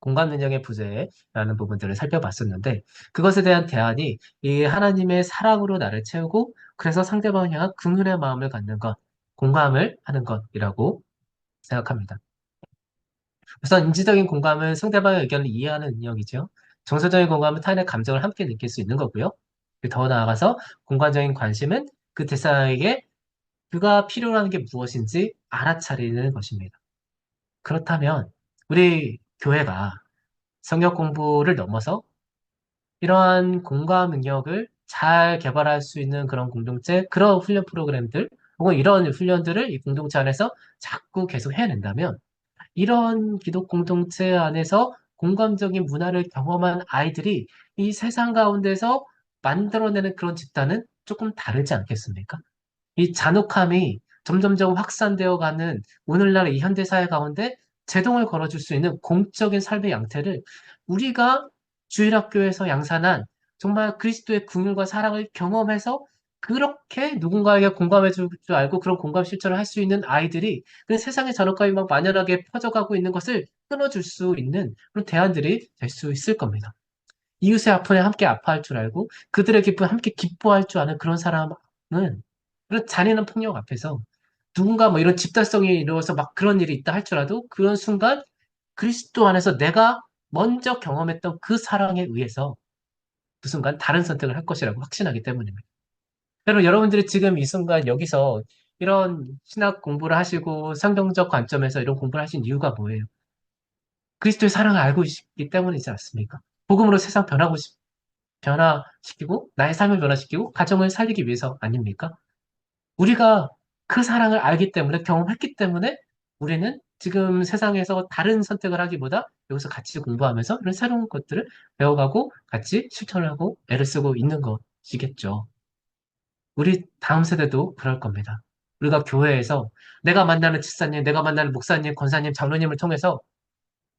공감 능력의 부재라는 부분들을 살펴봤었는데 그것에 대한 대안이 이 하나님의 사랑으로 나를 채우고 그래서 상대방을 향한 긍휼의 마음을 갖는 것, 공감을 하는 것이라고 생각합니다. 우선 인지적인 공감은 상대방의 의견을 이해하는 능력이죠. 정서적인 공감은 타인의 감정을 함께 느낄 수 있는 거고요. 더 나아가서 공간적인 관심은 그 대상에게 그가 필요로 하는 게 무엇인지 알아차리는 것입니다. 그렇다면 우리 교회가 성역 공부를 넘어서 이러한 공감 능력을 잘 개발할 수 있는 그런 공동체, 그런 훈련 프로그램들, 혹은 이런 훈련들을 이 공동체 안에서 자꾸 계속 해낸다면 이런 기독 공동체 안에서 공감적인 문화를 경험한 아이들이 이 세상 가운데서 만들어내는 그런 집단은 조금 다르지 않겠습니까? 이 잔혹함이 점점점 확산되어 가는 오늘날 이 현대 사회 가운데 제동을 걸어줄 수 있는 공적인 삶의 양태를 우리가 주일학교에서 양산한 정말 그리스도의 긍휼과 사랑을 경험해서 그렇게 누군가에게 공감해 줄 줄 알고 그런 공감 실천을 할 수 있는 아이들이 그 세상의 잔혹함이 막 만연하게 퍼져가고 있는 것을 끊어줄 수 있는 그런 대안들이 될 수 있을 겁니다. 이웃의 아픔에 함께 아파할 줄 알고 그들의 기쁨에 함께 기뻐할 줄 아는 그런 사람은 그런 잔인한 폭력 앞에서 누군가 뭐 이런 집단성이 이루어서 막 그런 일이 있다 할지라도 그런 순간 그리스도 안에서 내가 먼저 경험했던 그 사랑에 의해서 그 순간 다른 선택을 할 것이라고 확신하기 때문입니다. 여러분, 여러분들이 지금 이 순간 여기서 이런 신학 공부를 하시고 성경적 관점에서 이런 공부를 하신 이유가 뭐예요? 그리스도의 사랑을 알고 있기 때문이지 않습니까? 복음으로 세상 변화시키고 나의 삶을 변화시키고 가정을 살리기 위해서 아닙니까? 우리가 그 사랑을 알기 때문에 경험했기 때문에 우리는 지금 세상에서 다른 선택을 하기보다 여기서 같이 공부하면서 이런 새로운 것들을 배워가고 같이 실천을 하고 애를 쓰고 있는 것이겠죠. 우리 다음 세대도 그럴 겁니다. 우리가 교회에서 내가 만나는 집사님, 내가 만나는 목사님, 권사님, 장로님을 통해서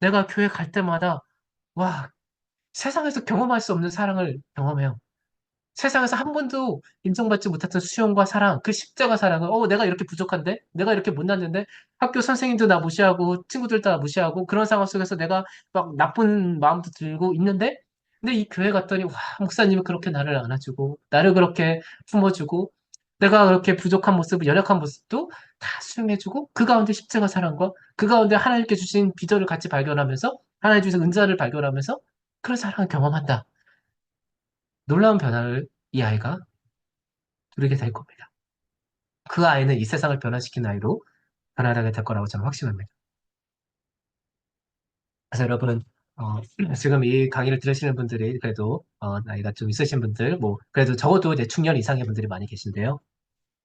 내가 교회 갈 때마다 와, 세상에서 경험할 수 없는 사랑을 경험해요. 세상에서 한 번도 인정받지 못했던 수용과 사랑, 그 십자가 사랑을, 내가 이렇게 부족한데? 내가 이렇게 못났는데? 학교 선생님도 나 무시하고, 친구들도 나 무시하고, 그런 상황 속에서 내가 막 나쁜 마음도 들고 있는데? 근데 이 교회 갔더니, 와, 목사님이 그렇게 나를 안아주고, 나를 그렇게 품어주고, 내가 그렇게 부족한 모습, 연약한 모습도 다 수용해주고, 그 가운데 십자가 사랑과, 그 가운데 하나님께 주신 비전을 같이 발견하면서, 하나님 주신 은사를 발견하면서, 그런 사랑을 경험한다. 놀라운 변화를 이 아이가 누리게 될 겁니다. 그 아이는 이 세상을 변화시킨 아이로 변화하게 될 거라고 저는 확신합니다. 그래서 여러분, 어, 지금 이 강의를 들으시는 분들이 그래도 나이가 좀 있으신 분들, 뭐 그래도 적어도 이제 중년 이상의 분들이 많이 계신데요.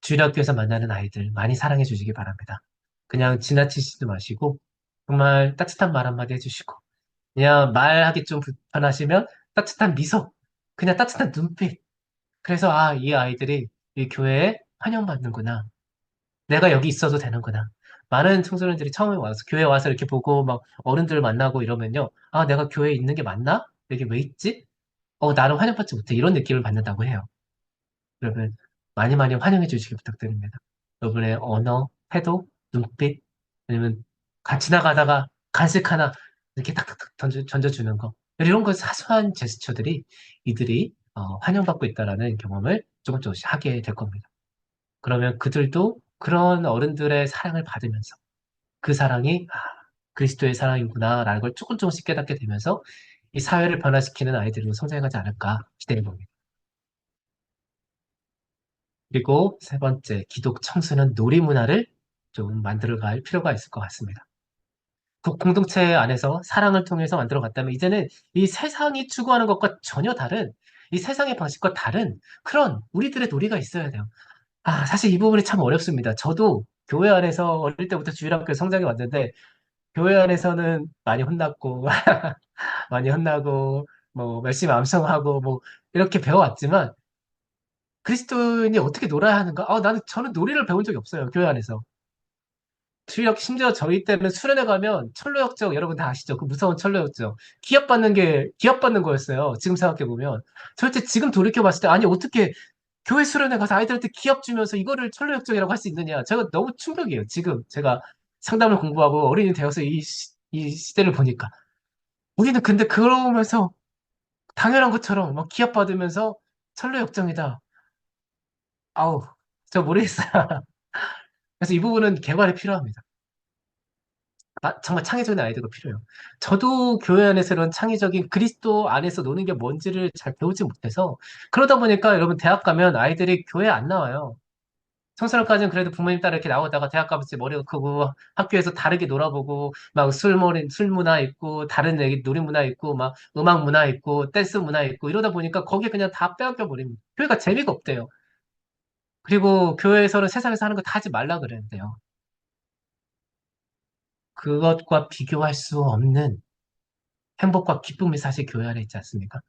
주일학교에서 만나는 아이들 많이 사랑해 주시기 바랍니다. 그냥 지나치지도 마시고 정말 따뜻한 말 한마디 해주시고 그냥 말하기 좀 불편하시면 따뜻한 미소, 그냥 따뜻한 눈빛. 그래서 이 아이들이 이 교회에 환영받는구나. 내가 여기 있어도 되는구나. 많은 청소년들이 처음에 와서, 교회 와서 이렇게 보고, 막, 어른들 만나고 이러면요. 내가 교회에 있는 게 맞나? 여기 왜 있지? 나는 환영받지 못해. 이런 느낌을 받는다고 해요. 여러분, 많이 많이 환영해 주시기 부탁드립니다. 여러분의 언어, 태도, 눈빛, 아니면 같이 나가다가 간식 하나 이렇게 탁탁탁 던져주는 거. 이런 거 사소한 제스처들이 이들이 환영받고 있다라는 경험을 조금 조금씩 하게 될 겁니다. 그러면 그들도 그런 어른들의 사랑을 받으면서 그 사랑이 그리스도의 사랑이구나라는 걸 조금 조금씩 깨닫게 되면서 이 사회를 변화시키는 아이들로 성장하지 않을까 기대해 봅니다. 그리고 세 번째, 기독 청소년 놀이 문화를 좀 만들어갈 필요가 있을 것 같습니다. 그 공동체 안에서 사랑을 통해서 만들어 갔다면 이제는 이 세상이 추구하는 것과 전혀 다른 이 세상의 방식과 다른 그런 우리들의 놀이가 있어야 돼요. 사실 이 부분이 참 어렵습니다. 저도 교회 안에서 어릴 때부터 주일학교 성장해 왔는데, 교회 안에서는 많이 혼났고, 많이 혼나고, 뭐, 열심히 암송하고, 뭐, 이렇게 배워왔지만, 그리스도인이 어떻게 놀아야 하는가? 저는 놀이를 배운 적이 없어요, 교회 안에서. 심지어 저희 때는 수련회 가면 철로역적, 여러분 다 아시죠? 그 무서운 철로역적. 기합받는 거였어요. 지금 생각해보면. 절대 지금 돌이켜봤을 때, 아니, 어떻게 교회 수련회 가서 아이들한테 기합 주면서 이거를 철로역적이라고 할 수 있느냐. 제가 너무 충격이에요. 지금 제가 상담을 공부하고 어린이 되어서 이 시대를 보니까. 우리는 근데 그러면서 당연한 것처럼 막 기합 받으면서 철로역정이다. 아우, 저 모르겠어요. 그래서 이 부분은 개발이 필요합니다. 정말 창의적인 아이디어가 필요해요. 저도 교회 안에서 이런 창의적인 그리스도 안에서 노는 게 뭔지를 잘 배우지 못해서 그러다 보니까 여러분 대학 가면 아이들이 교회 안 나와요. 청소년까지는 그래도 부모님 따라 이렇게 나오다가 대학 가면 이제 머리가 크고 학교에서 다르게 놀아보고 막 술 문화 있고 다른 얘기 놀이 문화 있고 막 음악 문화 있고 댄스 문화 있고 이러다 보니까 거기에 그냥 다 빼앗겨 버립니다. 교회가 재미가 없대요. 그리고 교회에서는 세상에서 하는 거 다 하지 말라 그랬는데요. 그것과 비교할 수 없는 행복과 기쁨이 사실 교회 안에 있지 않습니까?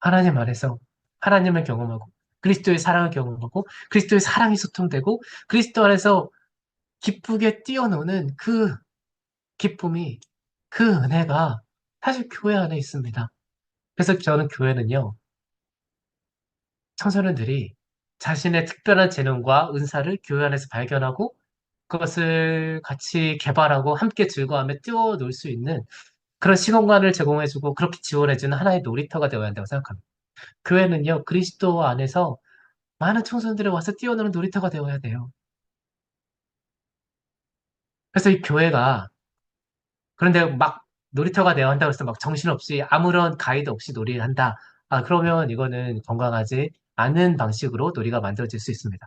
하나님 안에서 하나님을 경험하고 그리스도의 사랑을 경험하고 그리스도의 사랑이 소통되고 그리스도 안에서 기쁘게 뛰어노는 그 기쁨이 그 은혜가 사실 교회 안에 있습니다. 그래서 저는 교회는요, 청소년들이 자신의 특별한 재능과 은사를 교회 안에서 발견하고 그것을 같이 개발하고 함께 즐거워하며 뛰어놀 수 있는 그런 시공간을 제공해주고 그렇게 지원해주는 하나의 놀이터가 되어야 한다고 생각합니다. 교회는요, 그리스도 안에서 많은 청소년들이 와서 뛰어노는 놀이터가 되어야 돼요. 그래서 이 교회가 그런데 막 놀이터가 되어야 한다고 해서 막 정신없이 아무런 가이드 없이 놀이를 한다. 그러면 이거는 건강하지 않은 방식으로 놀이가 만들어질 수 있습니다.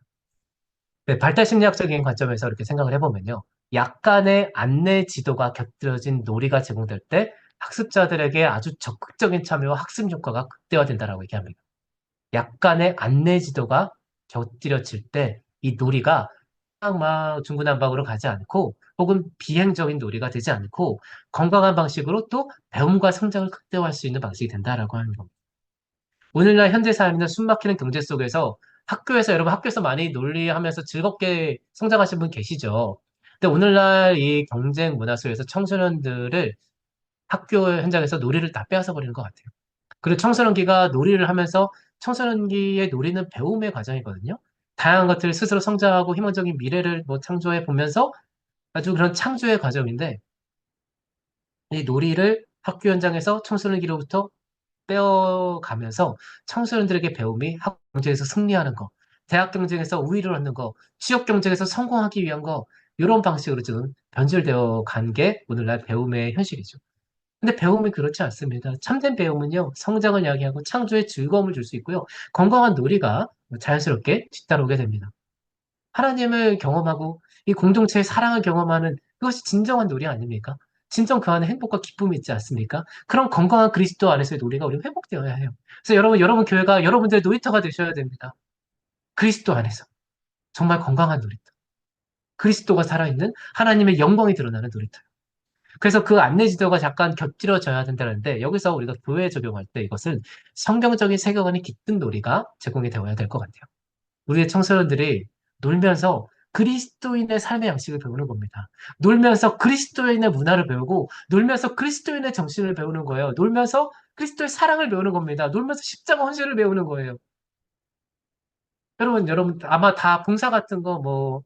네, 발달 심리학적인 관점에서 이렇게 생각을 해보면요. 약간의 안내 지도가 곁들여진 놀이가 제공될 때 학습자들에게 아주 적극적인 참여와 학습 효과가 극대화된다라고 얘기합니다. 약간의 안내 지도가 곁들여질 때 이 놀이가 막 중구난방으로 가지 않고 혹은 비행적인 놀이가 되지 않고 건강한 방식으로 또 배움과 성장을 극대화할 수 있는 방식이 된다라고 하는 겁니다. 오늘날 현대 사회는 숨막히는 경제 속에서 여러분 학교에서 많이 논리하면서 즐겁게 성장하신 분 계시죠? 근데 오늘날 이 경쟁 문화 속에서 청소년들을 학교 현장에서 놀이를 다 빼앗아 버리는 것 같아요. 그리고 청소년기가 놀이를 하면서 청소년기의 놀이는 배움의 과정이거든요. 다양한 것들을 스스로 성장하고 희망적인 미래를 뭐 창조해 보면서 아주 그런 창조의 과정인데 이 놀이를 학교 현장에서 청소년기로부터 빼어가면서 청소년들에게 배움이 학업 경쟁에서 승리하는 거, 대학 경쟁에서 우위를 얻는 거, 취업 경쟁에서 성공하기 위한 거, 이런 방식으로 지금 변질되어 간 게 오늘날 배움의 현실이죠. 근데 배움이 그렇지 않습니다. 참된 배움은요, 성장을 이야기하고 창조의 즐거움을 줄 수 있고요, 건강한 놀이가 자연스럽게 뒤따르게 됩니다. 하나님을 경험하고 이 공동체의 사랑을 경험하는 그것이 진정한 놀이 아닙니까? 진정 그 안에 행복과 기쁨이 있지 않습니까? 그런 건강한 그리스도 안에서의 놀이가 우리 회복되어야 해요. 그래서 여러분 교회가 여러분들의 놀이터가 되셔야 됩니다. 그리스도 안에서. 정말 건강한 놀이터. 그리스도가 살아있는 하나님의 영광이 드러나는 놀이터. 그래서 그 안내 지도가 잠깐 곁들여져야 된다는데 여기서 우리가 교회에 적용할 때 이것은 성경적인 세계관이 깃든 놀이가 제공이 되어야 될 것 같아요. 우리의 청소년들이 놀면서 그리스도인의 삶의 양식을 배우는 겁니다. 놀면서 그리스도인의 문화를 배우고, 놀면서 그리스도인의 정신을 배우는 거예요. 놀면서 그리스도의 사랑을 배우는 겁니다. 놀면서 십자가 헌신을 배우는 거예요. 여러분, 아마 다 봉사 같은 거,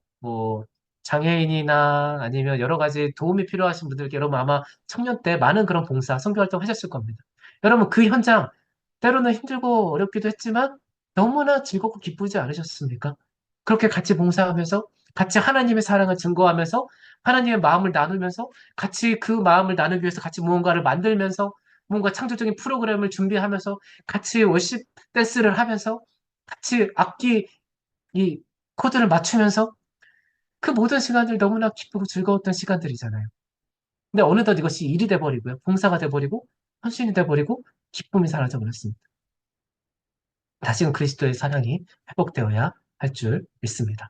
장애인이나 아니면 여러 가지 도움이 필요하신 분들께 여러분 아마 청년 때 많은 그런 봉사, 선교활동 하셨을 겁니다. 여러분, 그 현장, 때로는 힘들고 어렵기도 했지만 너무나 즐겁고 기쁘지 않으셨습니까? 그렇게 같이 봉사하면서, 같이 하나님의 사랑을 증거하면서, 하나님의 마음을 나누면서, 같이 그 마음을 나누기 위해서 같이 무언가를 만들면서, 뭔가 창조적인 프로그램을 준비하면서, 같이 워십 댄스를 하면서, 같이 악기 이 코드를 맞추면서 그 모든 시간들 너무나 기쁘고 즐거웠던 시간들이잖아요. 근데 어느덧 이것이 일이 돼버리고요. 봉사가 돼버리고 헌신이 돼버리고 기쁨이 사라져 버렸습니다. 다시금 그리스도의 사랑이 회복되어야 할 줄 믿습니다.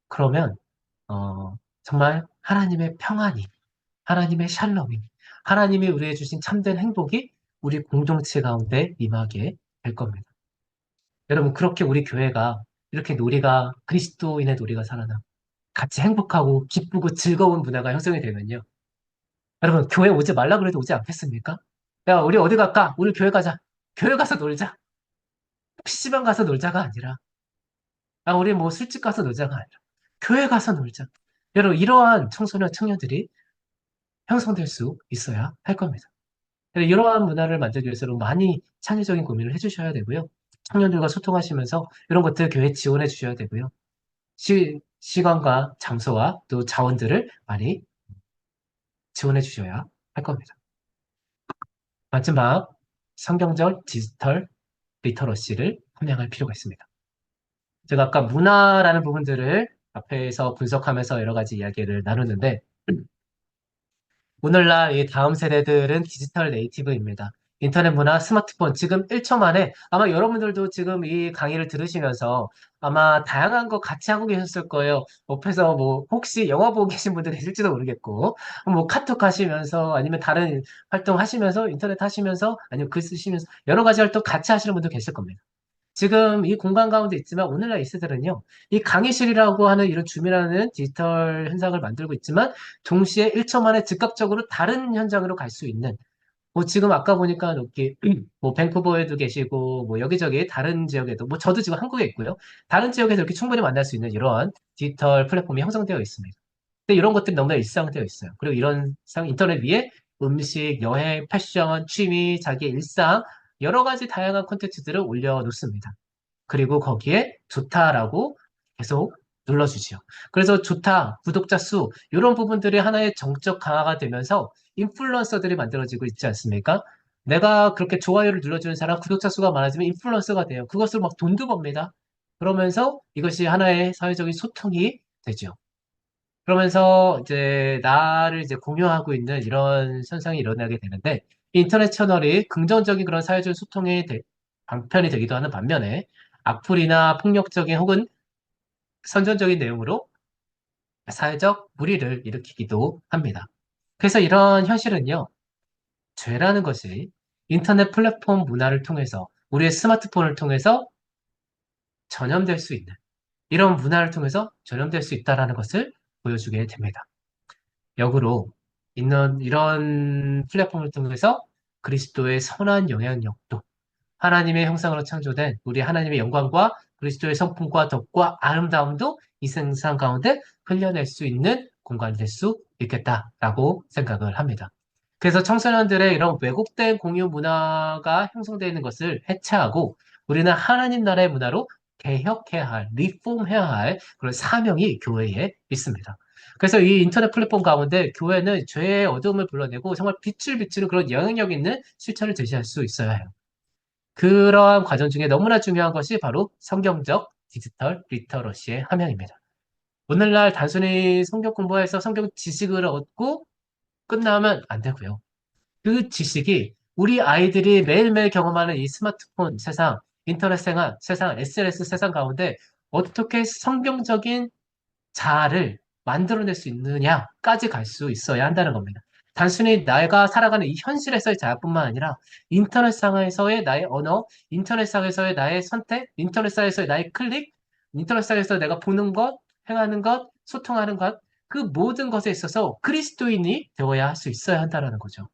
그러면 정말 하나님의 평안이, 하나님의 샬롬이, 하나님이 우리에게 주신 참된 행복이 우리 공동체 가운데 임하게 될 겁니다. 여러분 그렇게 우리 교회가 이렇게 놀이가 그리스도인의 놀이가 살아나고 같이 행복하고 기쁘고 즐거운 문화가 형성이 되면요. 여러분, 교회 오지 말라 그래도 오지 않겠습니까? 야, 우리 어디 갈까? 우리 교회 가자. 교회 가서 놀자. PC방 가서 놀자가 아니라, 우리 뭐 술집 가서 놀자가 아니라, 교회 가서 놀자. 여러분, 이러한 청소년, 청년들이 형성될 수 있어야 할 겁니다. 이러한 문화를 만들기 위해서는 많이 창의적인 고민을 해주셔야 되고요. 청년들과 소통하시면서 이런 것들 교회 지원해 주셔야 되고요. 시간과 장소와 또 자원들을 많이 지원해 주셔야 할 겁니다. 마지막, 성경적 디지털 리터러시를 함양할 필요가 있습니다. 제가 아까 문화라는 부분들을 앞에서 분석하면서 여러 가지 이야기를 나눴는데, 오늘날 이 다음 세대들은 디지털 네이티브입니다. 인터넷 문화, 스마트폰, 지금 1초 만에 아마 여러분들도 지금 이 강의를 들으시면서 아마 다양한 거 같이 하고 계셨을 거예요. 옆에서 뭐 혹시 영화 보고 계신 분들 계실지도 모르겠고, 뭐 카톡 하시면서 아니면 다른 활동 하시면서 인터넷 하시면서 아니면 글 쓰시면서 여러 가지 활동 같이 하시는 분들 계실 겁니다. 지금 이 공간 가운데 있지만 오늘날 이 세대는요, 이 강의실이라고 하는 이런 줌이라는 디지털 현상을 만들고 있지만 동시에 1초 만에 즉각적으로 다른 현장으로 갈 수 있는 뭐 지금 아까 보니까 여기 뭐 밴쿠버에도 계시고 뭐 여기저기 다른 지역에도 뭐 저도 지금 한국에 있고요. 다른 지역에서 이렇게 충분히 만날 수 있는 이러한 디지털 플랫폼이 형성되어 있습니다. 근데 이런 것들이 너무나 일상되어 있어요. 그리고 이런 인터넷 위에 음식, 여행, 패션, 취미, 자기 일상 여러 가지 다양한 콘텐츠들을 올려놓습니다. 그리고 거기에 좋다라고 계속 눌러주지요. 그래서 좋다, 구독자 수, 이런 부분들이 하나의 정적 강화가 되면서 인플루언서들이 만들어지고 있지 않습니까? 내가 그렇게 좋아요를 눌러주는 사람, 구독자 수가 많아지면 인플루언서가 돼요. 그것을 막 돈도 법니다. 그러면서 이것이 하나의 사회적인 소통이 되죠. 그러면서 이제 나를 이제 공유하고 있는 이런 현상이 일어나게 되는데, 인터넷 채널이 긍정적인 그런 사회적 소통의 방편이 되기도 하는 반면에 악플이나 폭력적인 혹은 선전적인 내용으로 사회적 무리를 일으키기도 합니다. 그래서 이런 현실은요, 죄라는 것이 인터넷 플랫폼 문화를 통해서 우리의 스마트폰을 통해서 전염될 수 있는 이런 문화를 통해서 전염될 수 있다는 것을 보여주게 됩니다. 역으로 있는 이런 플랫폼을 통해서 그리스도의 선한 영향력도 하나님의 형상으로 창조된 우리 하나님의 영광과 그리스도의 성품과 덕과 아름다움도 이 세상 가운데 흘려낼 수 있는 공간이 될 수 있겠다라고 생각을 합니다. 그래서 청소년들의 이런 왜곡된 공유 문화가 형성되어 있는 것을 해체하고 우리는 하나님 나라의 문화로 개혁해야 할, 리폼해야 할 그런 사명이 교회에 있습니다. 그래서 이 인터넷 플랫폼 가운데 교회는 죄의 어두움을 불러내고 정말 빛을 비추는 그런 영향력 있는 실천을 제시할 수 있어야 해요. 그러한 과정 중에 너무나 중요한 것이 바로 성경적 디지털 리터러시의 함양입니다. 오늘날 단순히 성경 공부해서 성경 지식을 얻고 끝나면 안 되고요. 그 지식이 우리 아이들이 매일매일 경험하는 이 스마트폰 세상, 인터넷 세상, SNS 세상 가운데 어떻게 성경적인 자아를 만들어낼 수 있느냐까지 갈 수 있어야 한다는 겁니다. 단순히 내가 살아가는 이 현실에서의 자아뿐만 아니라 인터넷상에서의 나의 언어, 인터넷상에서의 나의 선택, 인터넷상에서의 나의 클릭, 인터넷상에서 내가 보는 것, 행하는 것, 소통하는 것, 그 모든 것에 있어서 그리스도인이 되어야 할 수 있어야 한다는 거죠.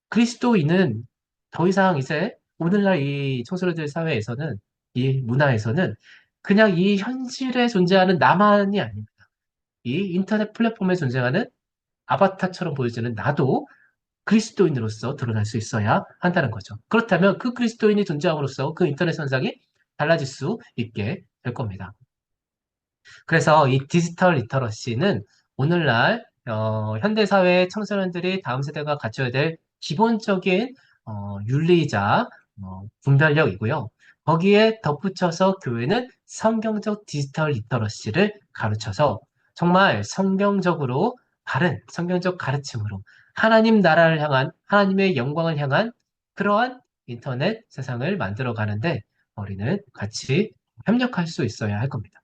그리스도인은 더 이상 이제 오늘날 이 청소년들 사회에서는 이 문화에서는 그냥 이 현실에 존재하는 나만이 아닙니다. 이 인터넷 플랫폼에 존재하는 아바타처럼 보여지는 나도 그리스도인으로서 드러날 수 있어야 한다는 거죠. 그렇다면 그 그리스도인이 존재함으로써 그 인터넷 현상이 달라질 수 있게 될 겁니다. 그래서 이 디지털 리터러시는 오늘날 현대사회의 청소년들이 다음 세대가 갖춰야 될 기본적인 윤리이자 분별력이고요. 거기에 덧붙여서 교회는 성경적 디지털 리터러시를 가르쳐서 정말 성경적으로 바른 성경적 가르침으로 하나님 나라를 향한 하나님의 영광을 향한 그러한 인터넷 세상을 만들어 가는데 우리는 같이 협력할 수 있어야 할 겁니다.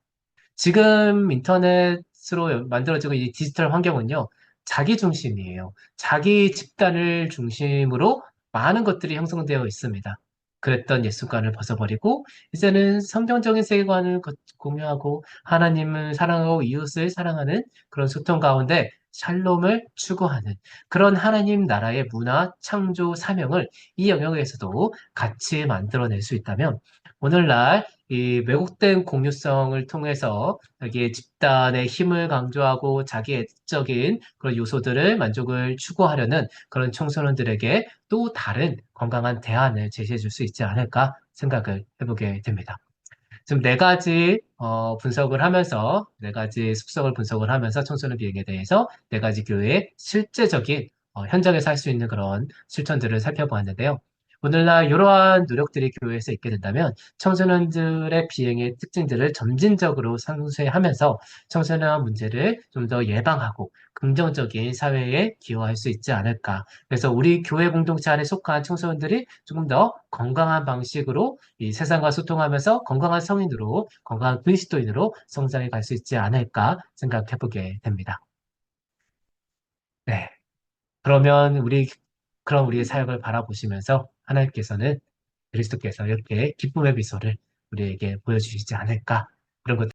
지금 인터넷으로 만들어지고 이 디지털 환경은요, 자기 중심이에요. 자기 집단을 중심으로 많은 것들이 형성되어 있습니다. 그랬던 옛습관을 벗어버리고, 이제는 성경적인 세계관을 공유하고, 하나님을 사랑하고 이웃을 사랑하는 그런 소통 가운데 샬롬을 추구하는 그런 하나님 나라의 문화, 창조, 사명을 이 영역에서도 같이 만들어낼 수 있다면, 오늘날 이 왜곡된 공유성을 통해서 여기에 집단의 힘을 강조하고 자기 애적인 그런 요소들을 만족을 추구하려는 그런 청소년들에게 또 다른 건강한 대안을 제시해 줄 수 있지 않을까 생각을 해보게 됩니다. 지금 네 가지 분석을 하면서 네 가지 습성을 분석을 하면서 청소년 비행에 대해서 네 가지 교회의 실제적인 현장에서 할 수 있는 그런 실천들을 살펴보았는데요. 오늘날 이러한 노력들이 교회에서 있게 된다면 청소년들의 비행의 특징들을 점진적으로 상쇄하면서 청소년 문제를 좀 더 예방하고 긍정적인 사회에 기여할 수 있지 않을까. 그래서 우리 교회 공동체 안에 속한 청소년들이 조금 더 건강한 방식으로 이 세상과 소통하면서 건강한 성인으로, 건강한 그리스도인으로 성장해 갈 수 있지 않을까 생각해 보게 됩니다. 네. 그러면 그런 우리의 사역을 바라보시면서 하나님께서는 그리스도께서 이렇게 기쁨의 미소를 우리에게 보여주시지 않을까. 그런 것